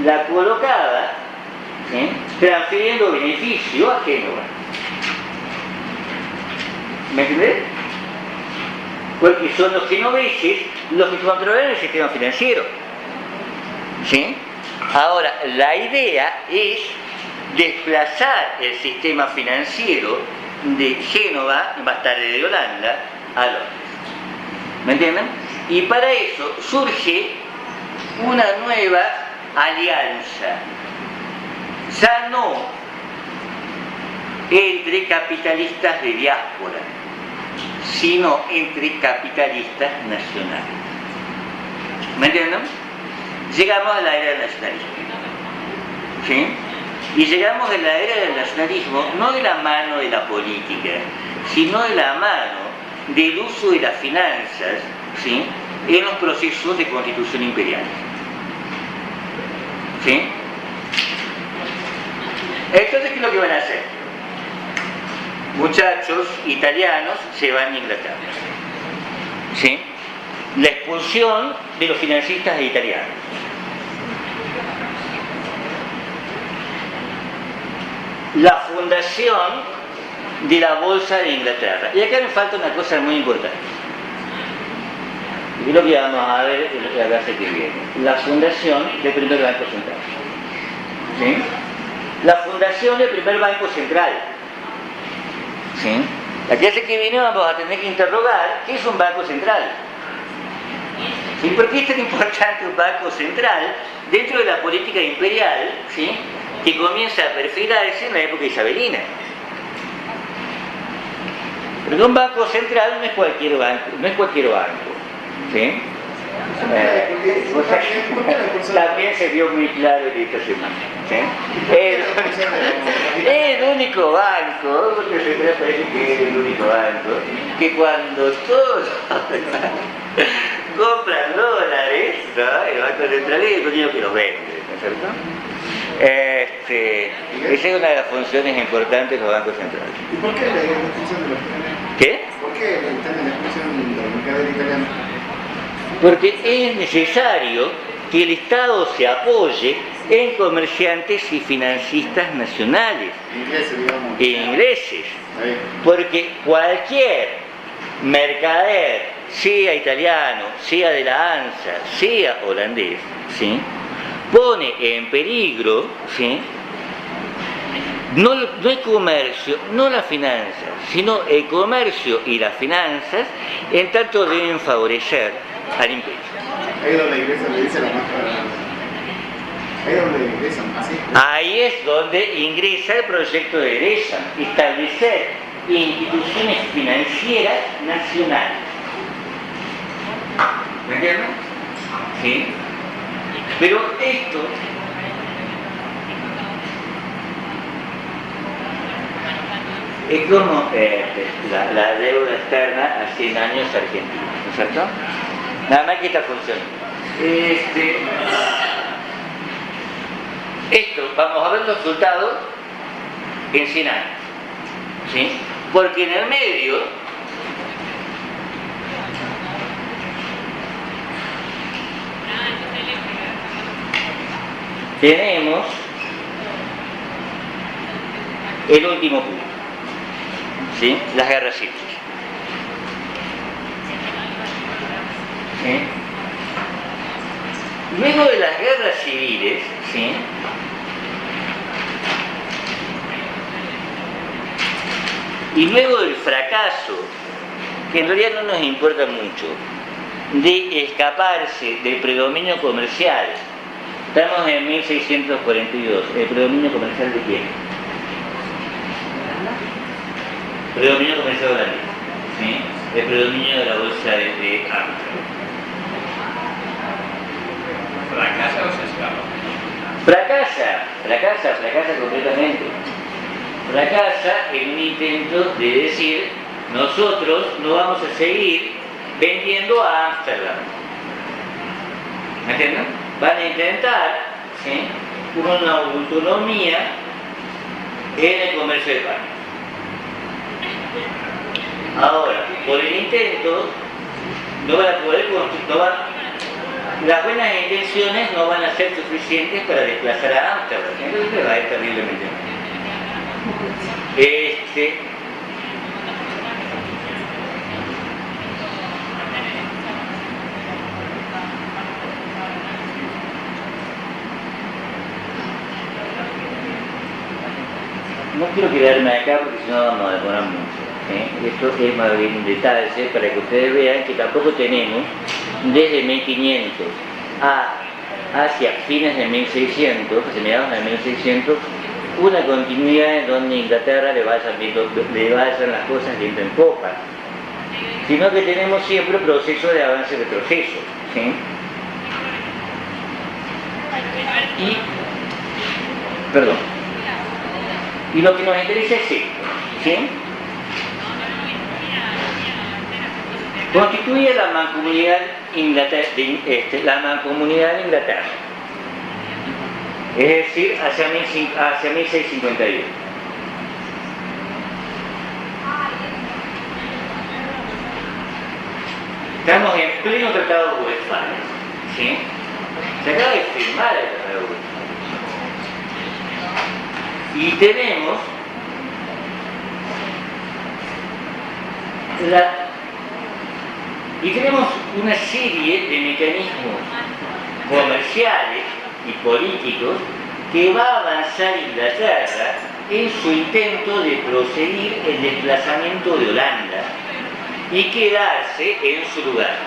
la colocaba, ¿sí?, transfiriendo beneficio a Génova. ¿Me entendés? Porque son los genoveses los que controlan el sistema financiero. ¿Sí? Ahora, la idea es desplazar el sistema financiero de Génova, más tarde de Holanda, a Londres. ¿Me entienden? Y para eso surge una nueva alianza, ya no entre capitalistas de diáspora, sino entre capitalistas nacionales. ¿Me entienden? Llegamos a la era del nacionalismo. ¿Sí? Y llegamos a la era del nacionalismo no de la mano de la política, sino de la mano del uso de las finanzas, ¿sí?, en los procesos de constitución imperial. ¿Sí? Entonces, ¿qué es lo que van a hacer? Muchachos italianos se van a Inglaterra. ¿Sí? La expulsión de los financistas italianos. La fundación de la Bolsa de Inglaterra. Y acá me falta una cosa muy importante. Y es lo que vamos a ver en la clase que viene. La fundación del primer Banco Central. ¿Sí? La fundación del primer Banco Central. ¿Sí? La clase que viene vamos a tener que interrogar qué es un Banco Central. ¿Sí? ¿Por qué es tan importante un Banco Central dentro de la política imperial, ¿sí?, que comienza a perfilarse en la época isabelina? Porque un banco central no es cualquier banco, ¿sí? También se vio muy claro en esta semana, ¿sí? El único banco, porque me parece que es el único banco, que cuando todos compran dólares, ¿no? El Banco Central es el único que los vende, ¿no es cierto? Esa es una de las funciones importantes de los bancos centrales. ¿Y por qué la función de los italianos? ¿Qué? ¿Por qué la función del mercado italiano? Porque es necesario que el Estado se apoye en comerciantes y financistas nacionales. Ingleses, digamos. E ingleses. Ahí. Porque cualquier mercader, sea italiano, sea de la ANSA, sea holandés, ¿sí?, pone en peligro, ¿sí?, no el comercio, no la finanza, sino el comercio y las finanzas, en tanto deben favorecer al imperio. Ahí es donde ingresa, le dice la máscara. Ahí es donde ingresan, así. Ahí es donde ingresa el proyecto de Gresham, establecer instituciones financieras nacionales. ¿Me entienden? ¿Sí? Pero esto es como la deuda externa a 100 años argentina, ¿no es cierto? Nada más que esta función. Esto, vamos a ver los resultados en 100 años, ¿sí? Porque en el medio tenemos el último punto, ¿sí?, las guerras civiles. ¿Sí? Luego de las guerras civiles, ¿sí?, y luego del fracaso, que en realidad no nos importa mucho, de escaparse del predominio comercial. Estamos en 1642. ¿El predominio comercial de quién? Predominio comercial holandés, ¿sí? El predominio de la bolsa de Amsterdam. ¿Fracasa o se escapa? Fracasa completamente. Fracasa en un intento de decir, nosotros no vamos a seguir vendiendo a Ámsterdam. ¿Me entienden? Van a intentar, ¿sí?, una autonomía en el comercio de pan. Ahora, por el intento, no van a poder las buenas intenciones no van a ser suficientes para desplazar a Ámsterdam. Entonces va a ir terriblemente mal. No quiero quedarme acá porque si no vamos a demorar mucho. Esto es más bien un detalle para que ustedes vean que tampoco tenemos desde 1500 hacia fines de 1600, hacia mediados de 1600, una continuidad en donde Inglaterra le vayan las cosas viento en popa, sino que tenemos siempre un proceso de avance y retroceso, ¿sí? Y lo que nos interesa es esto, ¿sí? Constituye la mancomunidad de Inglaterra, es decir, hacia 1651. Estamos en pleno Tratado de Westfalia, ¿sí? Se acaba de firmar el Tratado de Westfalia. Y tenemos una serie de mecanismos comerciales y políticos que va a avanzar Inglaterra en su intento de proseguir el desplazamiento de Holanda y quedarse en su lugar.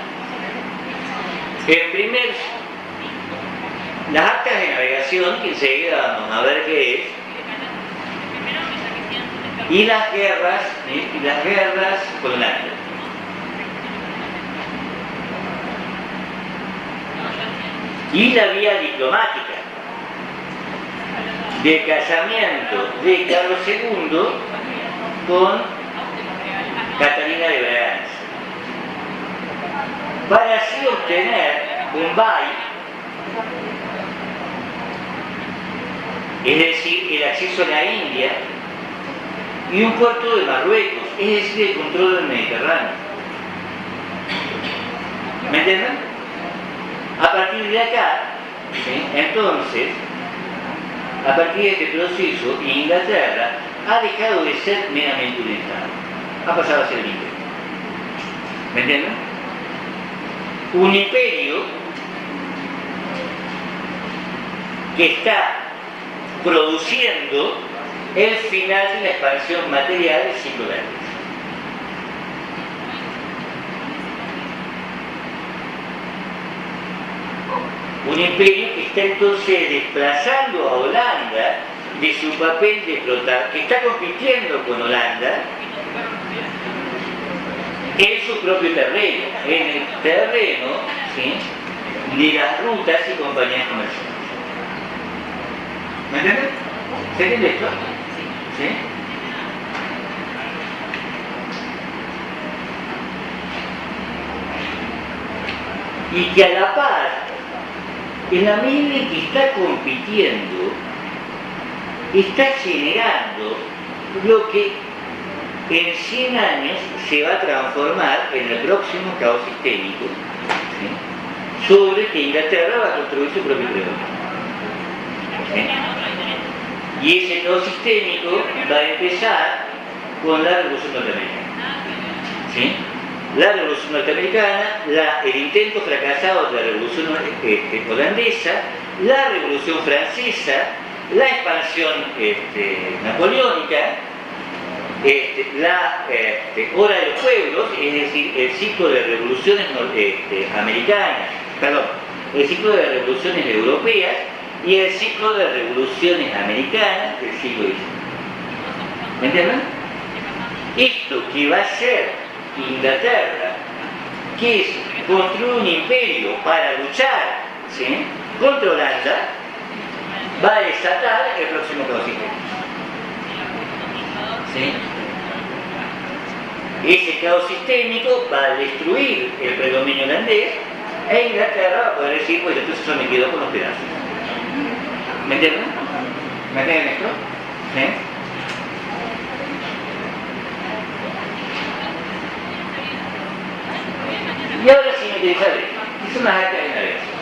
Las actas de navegación, que enseguida vamos a ver qué es, y las guerras con Holanda. y la vía diplomática del casamiento de Carlos II con Catalina de Braganza, para así obtener Bombay, es decir, el acceso a la India, y un puerto de Marruecos, es decir, el control del Mediterráneo. ¿Me entienden? A partir de acá, ¿sí? Entonces, a partir de este proceso, Inglaterra ha dejado de ser meramente un Estado, ha pasado a ser un imperio. ¿Me entienden? Un imperio que está produciendo el final de la expansión material del siglo XX. Un imperio que está entonces desplazando a Holanda de su papel de flotar, que está compitiendo con Holanda en su propio terreno, en el terreno, ¿sí?, de las rutas y compañías comerciales. ¿Me entienden? ¿Se entiende esto? ¿Sí? Y que a la par, en la medida en que está compitiendo, está generando lo que en 100 años se va a transformar en el próximo caos sistémico, ¿sí?, sobre que Inglaterra va a construir su propio predominio. ¿Sí? Y ese caos sistémico va a empezar con la Revolución Norteamericana. ¿Sí? La Revolución Norteamericana, el intento fracasado de la Revolución holandesa, la Revolución Francesa, la expansión napoleónica, la Hora de los Pueblos, es decir, el ciclo de revoluciones americanas, perdón, el ciclo de revoluciones europeas y el ciclo de revoluciones americanas del siglo XIX. ¿Me entienden? Esto que va a ser Inglaterra, que es construir un imperio para luchar, ¿sí?, contra Holanda, va a desatar el próximo caos sistémico. ¿Sí? Ese caos sistémico va a destruir el predominio holandés e Inglaterra va a poder decir, pues entonces yo me quedo con los pedazos. ¿Me entienden? ¿Me entienden esto? ¿Sí? Y ahora sí me interesa ver, ¿qué son las actas de navegación?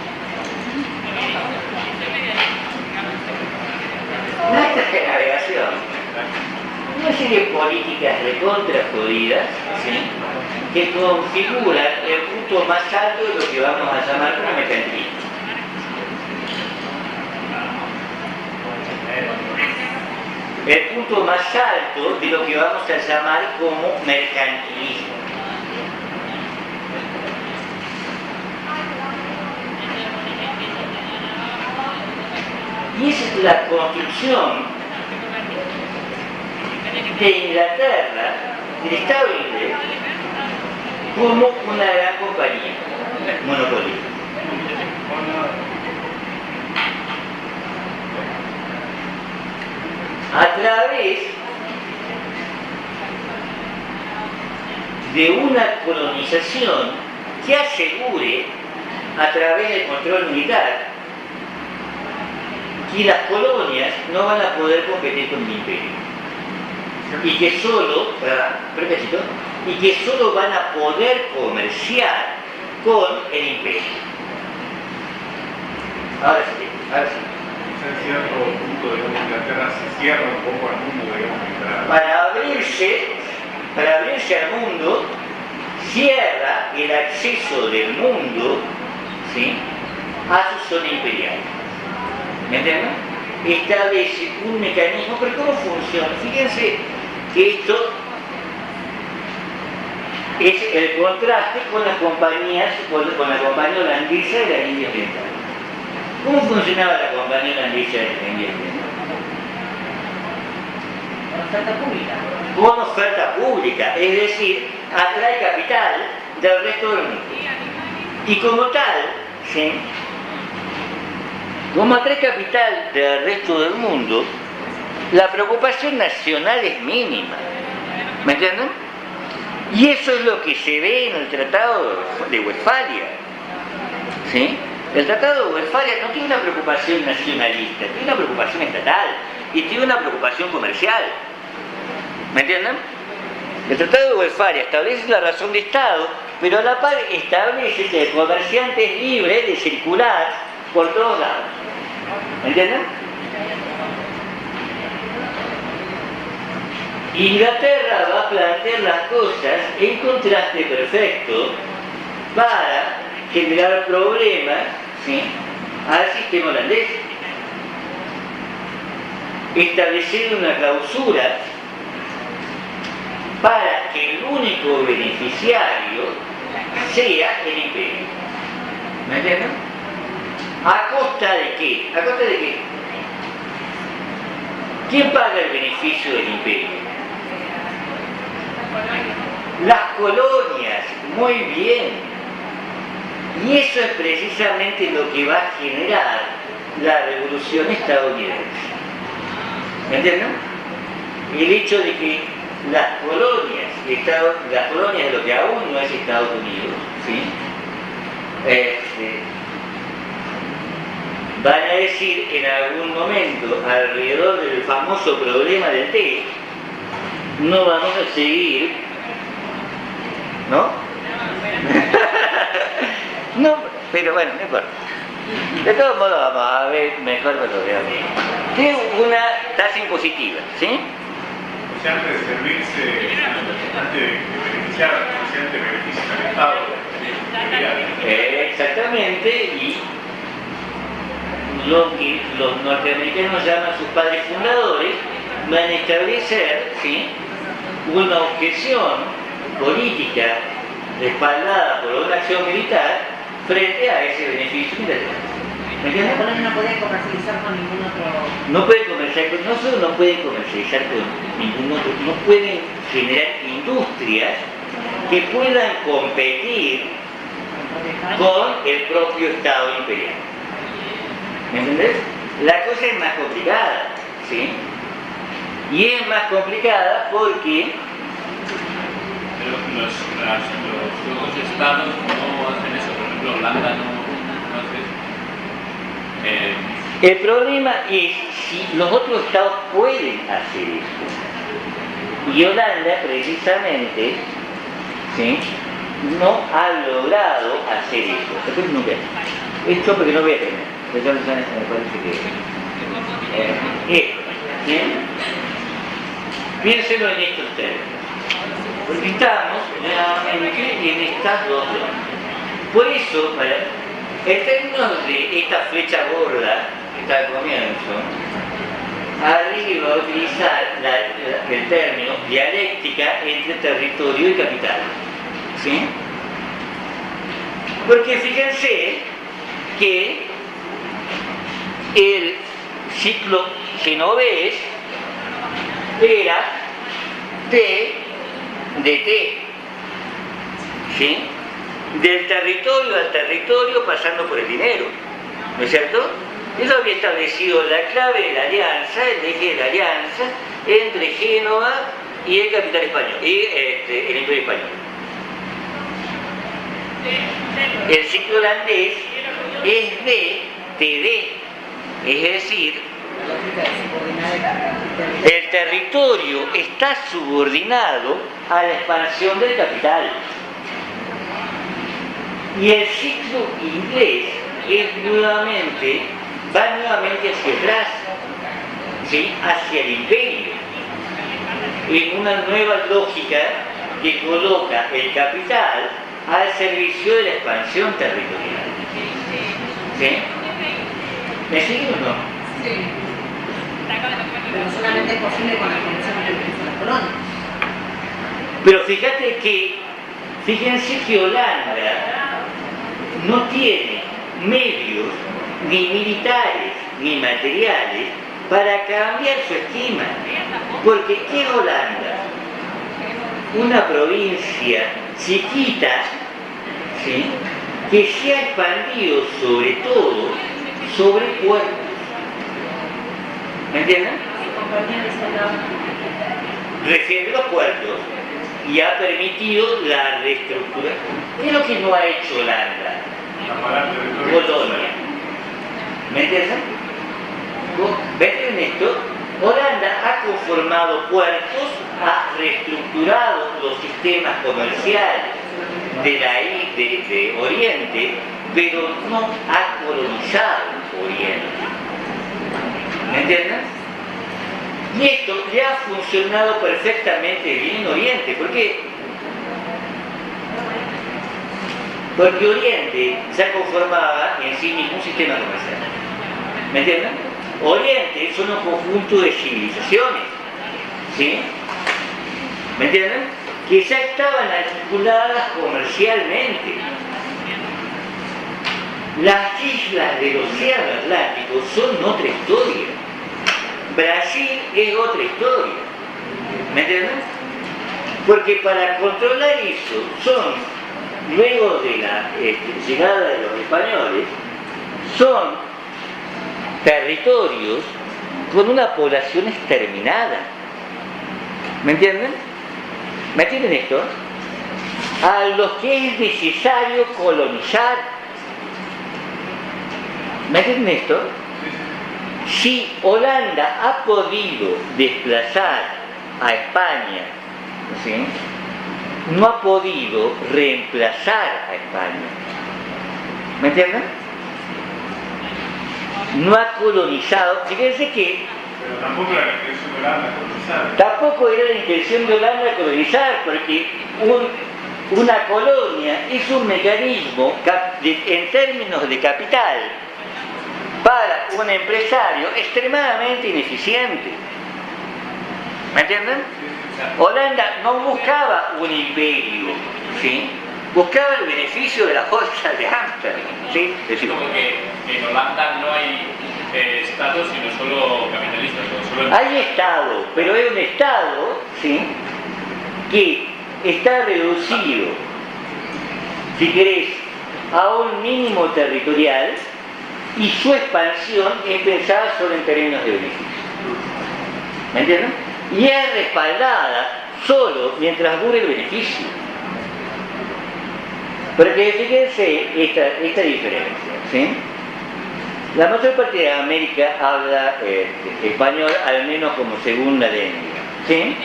Las actas de navegación, una serie de políticas recontra jodidas, ¿sí?, que configuran el punto más alto de lo que vamos a llamar como mercantilismo. El punto más alto de lo que vamos a llamar como mercantilismo. Y esa es la construcción de Inglaterra, del Estado inglés, como una gran compañía monopólica. A través de una colonización que asegure, a través del control militar, que las colonias no van a poder competir con el imperio. Y que solo, y que solo van a poder comerciar con el imperio. Ahora sí. En cierto punto, digamos, Inglaterra se cierra un poco al mundo, digamos, para abrirse al mundo, cierra el acceso del mundo, ¿sí?, a su zona imperial. ¿Me entienden? Establece un mecanismo, pero ¿cómo funciona? Fíjense que esto es el contraste con las compañías, con la compañía holandesa de la India Oriental. ¿Cómo funcionaba la compañía holandesa de la India Oriental? Oferta pública. Con oferta pública, es decir, atrae capital del resto del mundo. Y como tal, ¿sí?, Como acá es capital del resto del mundo, la preocupación nacional es mínima. ¿Me entienden? Y eso es lo que se ve en el Tratado de Westfalia. ¿Sí? El Tratado de Westfalia no tiene una preocupación nacionalista, tiene una preocupación estatal y tiene una preocupación comercial. ¿Me entienden? El Tratado de Westfalia establece la razón de Estado, pero a la par establece que el comerciante es libre de circular por todos lados. ¿Me entienden? Inglaterra va a plantear las cosas en contraste perfecto para generar problemas, ¿sí?, al sistema holandés. Establecer una clausura para que el único beneficiario sea el imperio. ¿Me entienden? ¿A costa de qué? ¿A costa de qué? ¿Quién paga el beneficio del imperio? Las colonias, muy bien. Y eso es precisamente lo que va a generar la revolución estadounidense. ¿Me entienden? El hecho de que las colonias de lo que aún no es Estados Unidos, ¿sí?, van a decir en algún momento, alrededor del famoso problema del té, no vamos a seguir, ¿no? No, pero bueno, no importa. De todos modos vamos a ver mejor cuando veamos. Tiene una tasa impositiva, ¿sí? O sea, antes de servirse, antes de beneficiar al comerciante, beneficia al Estado. Exactamente, y lo que los norteamericanos llaman sus padres fundadores van a establecer, ¿sí?, una objeción política respaldada por una acción militar frente a ese beneficio militar. ¿Me entiendes? Las colonias no pueden comercializar con ningún otro. No pueden comercializar, no solo no pueden comercializar con ningún otro, no pueden generar industrias que puedan competir con el propio Estado imperial. ¿Me entendés? La cosa es más complicada, ¿sí? Y es más complicada porque pero los otros estados no hacen eso. Por ejemplo, Holanda no hace eso. el problema es si los otros estados pueden hacer esto. Y Holanda, precisamente, ¿sí?, no ha logrado hacer eso. Después no veo. Esto porque no voy a tener. Pero me parece que ¿bien? Piénselo en estos términos. Porque estamos en estas dos zonas. Por eso, en términos de esta flecha gorda que está al comienzo, Arrighi va a utilizar el término dialéctica entre territorio y capital. ¿Sí? Porque fíjense que el ciclo genovés era T de T, ¿sí?, del territorio al territorio pasando por el dinero, ¿no es cierto? Eso había establecido la clave de la alianza, el eje de la alianza entre Génova y el capital español, y el imperio español. El ciclo holandés es de TD, es decir, el territorio está subordinado a la expansión del capital. Y el ciclo inglés va nuevamente hacia atrás, ¿sí?, hacia el imperio, en una nueva lógica que coloca el capital al servicio de la expansión territorial. ¿Sí? ¿Me siguen o no? Sí. Pero solamente es posible con la conexión entre las colonias. Pero fíjense que Holanda no tiene medios ni militares ni materiales para cambiar su esquema. Porque ¿qué es Holanda? Una provincia chiquita, ¿sí?, que se ha expandido sobre todo sobre puertos. ¿Me entienden? Recién los puertos y ha permitido la reestructuración. ¿Qué es lo que no ha hecho Holanda? Colonia. ¿Me entienden? ¿Ven esto? Holanda ha conformado puertos, ha reestructurado los sistemas comerciales de Oriente, pero no ha colonizado Oriente. ¿Me entienden? Y esto le ha funcionado perfectamente bien en Oriente. ¿Por qué? Porque Oriente ya conformaba en sí mismo un sistema comercial. ¿Me entienden? Oriente son un conjunto de civilizaciones, ¿sí? ¿Me entienden? Que ya estaban articuladas comercialmente. Las islas del Océano Atlántico son otra historia. Brasil es otra historia. ¿Me entienden? Porque para controlar eso son, luego de la llegada de los españoles, son territorios con una población exterminada. ¿Me entienden? ¿Me entienden esto? A los que es necesario colonizar. ¿Me entienden esto? Si Holanda ha podido desplazar a España, ¿sí?, no ha podido reemplazar a España. ¿Me entienden? No ha colonizado. Fíjense que Pero tampoco era la intención de Holanda colonizar. tampoco era la intención de Holanda colonizar, porque una colonia es un mecanismo en términos de capital para un empresario extremadamente ineficiente. ¿Me entienden? Holanda no buscaba un imperio, ¿sí?, buscaba el beneficio de la bolsa de Ámsterdam, ¿sí? Es decir, Como que en Holanda no hay Estado, sino solo capitalistas. Solo... Hay Estado, pero es un Estado, ¿sí?, que está reducido, si querés, a un mínimo territorial, y su expansión es pensada solo en términos de beneficio. ¿Me entienden? Y es respaldada solo mientras dure el beneficio. Porque fíjense esta diferencia, ¿sí? La mayor parte de América habla español, al menos como segunda lengua, ¿sí?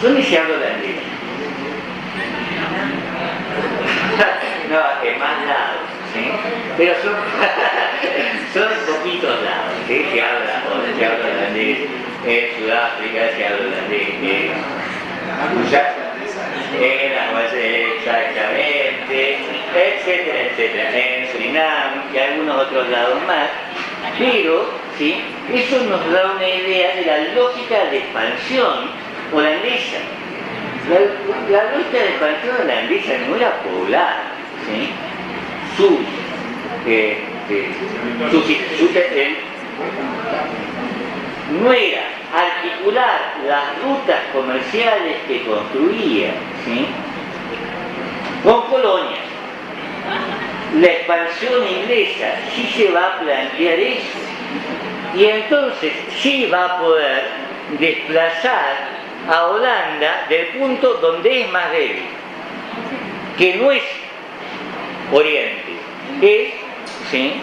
¿Dónde se habla holandés? No, en más lados, ¿sí? Pero son poquitos lados, ¿sí? Se habla holandés, en Sudáfrica se habla holandés, exactamente, etcétera, etcétera, en Surinam y algunos otros lados más, pero ¿sí?, eso nos da una idea de la lógica de expansión holandesa. La lógica de expansión holandesa no era poblar, ¿sí?, no era articular las rutas comerciales que construía, ¿sí?, con colonias. La expansión inglesa sí se va a plantear eso, y entonces sí va a poder desplazar a Holanda del punto donde es más débil, que no es Oriente, es, ¿sí?,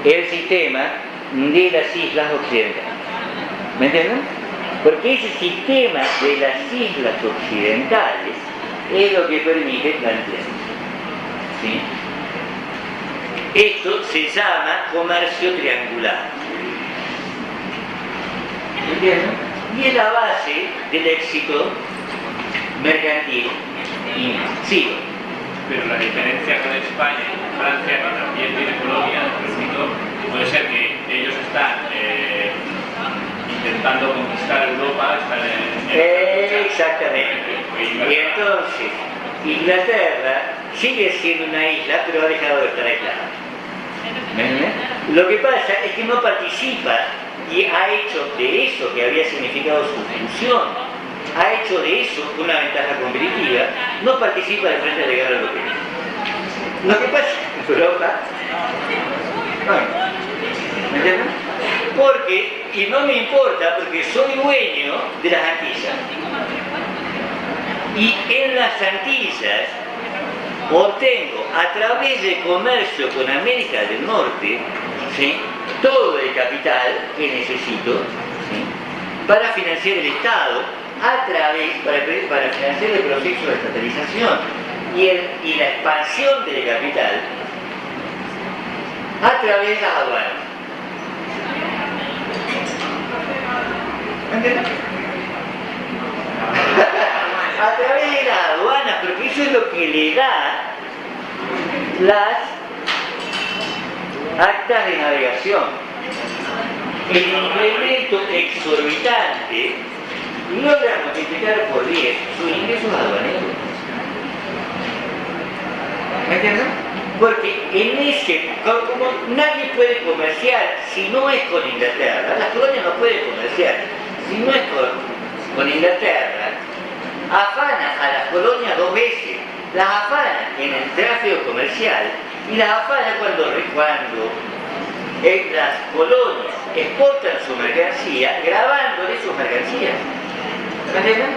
el sistema de las islas occidentales. ¿Me entienden? Porque ese sistema de las islas occidentales es lo que permite plantear, ¿sí? Esto se llama comercio triangular. ¿Me entienden? Y es la base del éxito mercantil y sí. Pero la diferencia con España y con Francia, que también tiene colonias, puede ser que ellos están intentando conquistar Europa, están Exactamente. Y entonces, Inglaterra sigue siendo una isla, pero ha dejado de estar aislada. Lo que pasa es que no participa y ha hecho de eso que había significado su función, ha hecho de eso una ventaja competitiva, no participa del frente de guerra europea. Lo que pasa en Europa ¿Me entienden? Porque, y no me importa, porque soy dueño de las Antillas. Y en las Antillas obtengo, a través del comercio con América del Norte, ¿sí?, todo el capital que necesito, ¿sí?, para financiar el Estado, para financiar el proceso de estatalización y la expansión del capital a través de las aduanas. ¿Entiendes? A través de las aduanas, porque eso es lo que le da las actas de navegación. El incremento exorbitante logra multiplicar por 10 sus ingresos aduaneros. ¿Me entienden? Porque en ese, como nadie puede comerciar si no es con Inglaterra, las colonias no pueden comerciar si no es con Inglaterra, afana a las colonias dos veces. Las afana en el tráfico comercial y las afana cuando las colonias exportan su mercancía grabándole sus mercancías. ¿Me entienden?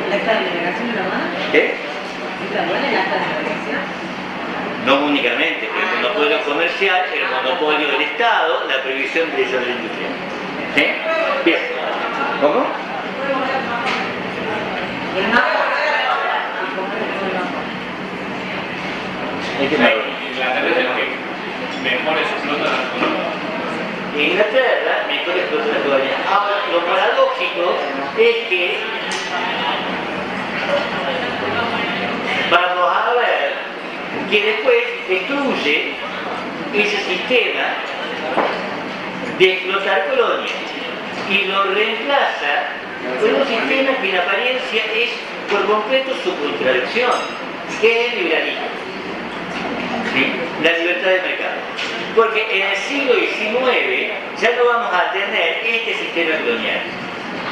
¿La acta de navegación de la aduana? ¿Qué? ¿Es la aduana el acta de navegación? No únicamente, el monopolio comercial, el monopolio del Estado, la prohibición de desarrollo industrial. ¿Sí? Bien. ¿Cómo? El mapa. ¿En qué modo? Inglaterra es el que mejor explota las colonias. Inglaterra mejor explota la colonia. Ahora, lo paradójico es que vamos a ver que después destruye ese sistema de explotar colonias y lo reemplaza con un sistema que en apariencia es por completo su contradicción, que es el liberalismo, ¿sí?, la libertad de mercado. Porque en el siglo XIX ya no vamos a tener este sistema colonial,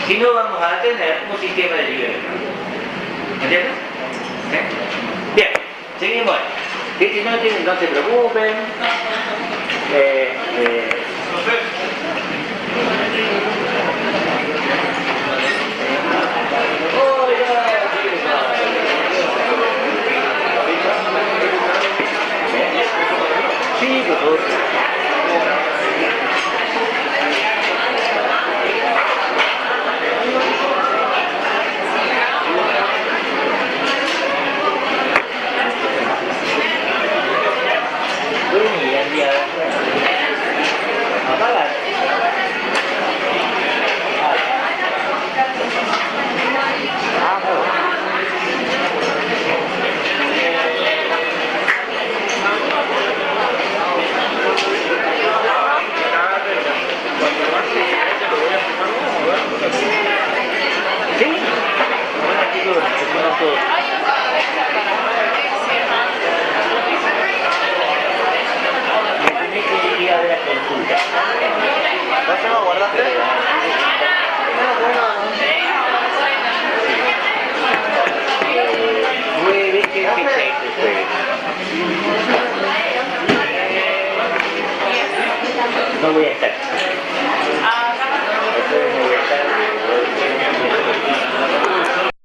sino vamos a tener un sistema de libre mercado. ¿Entiendes? ¿Sí? Bien, seguimos. Si no se preocupen. Sí, por favor. Bueno, ya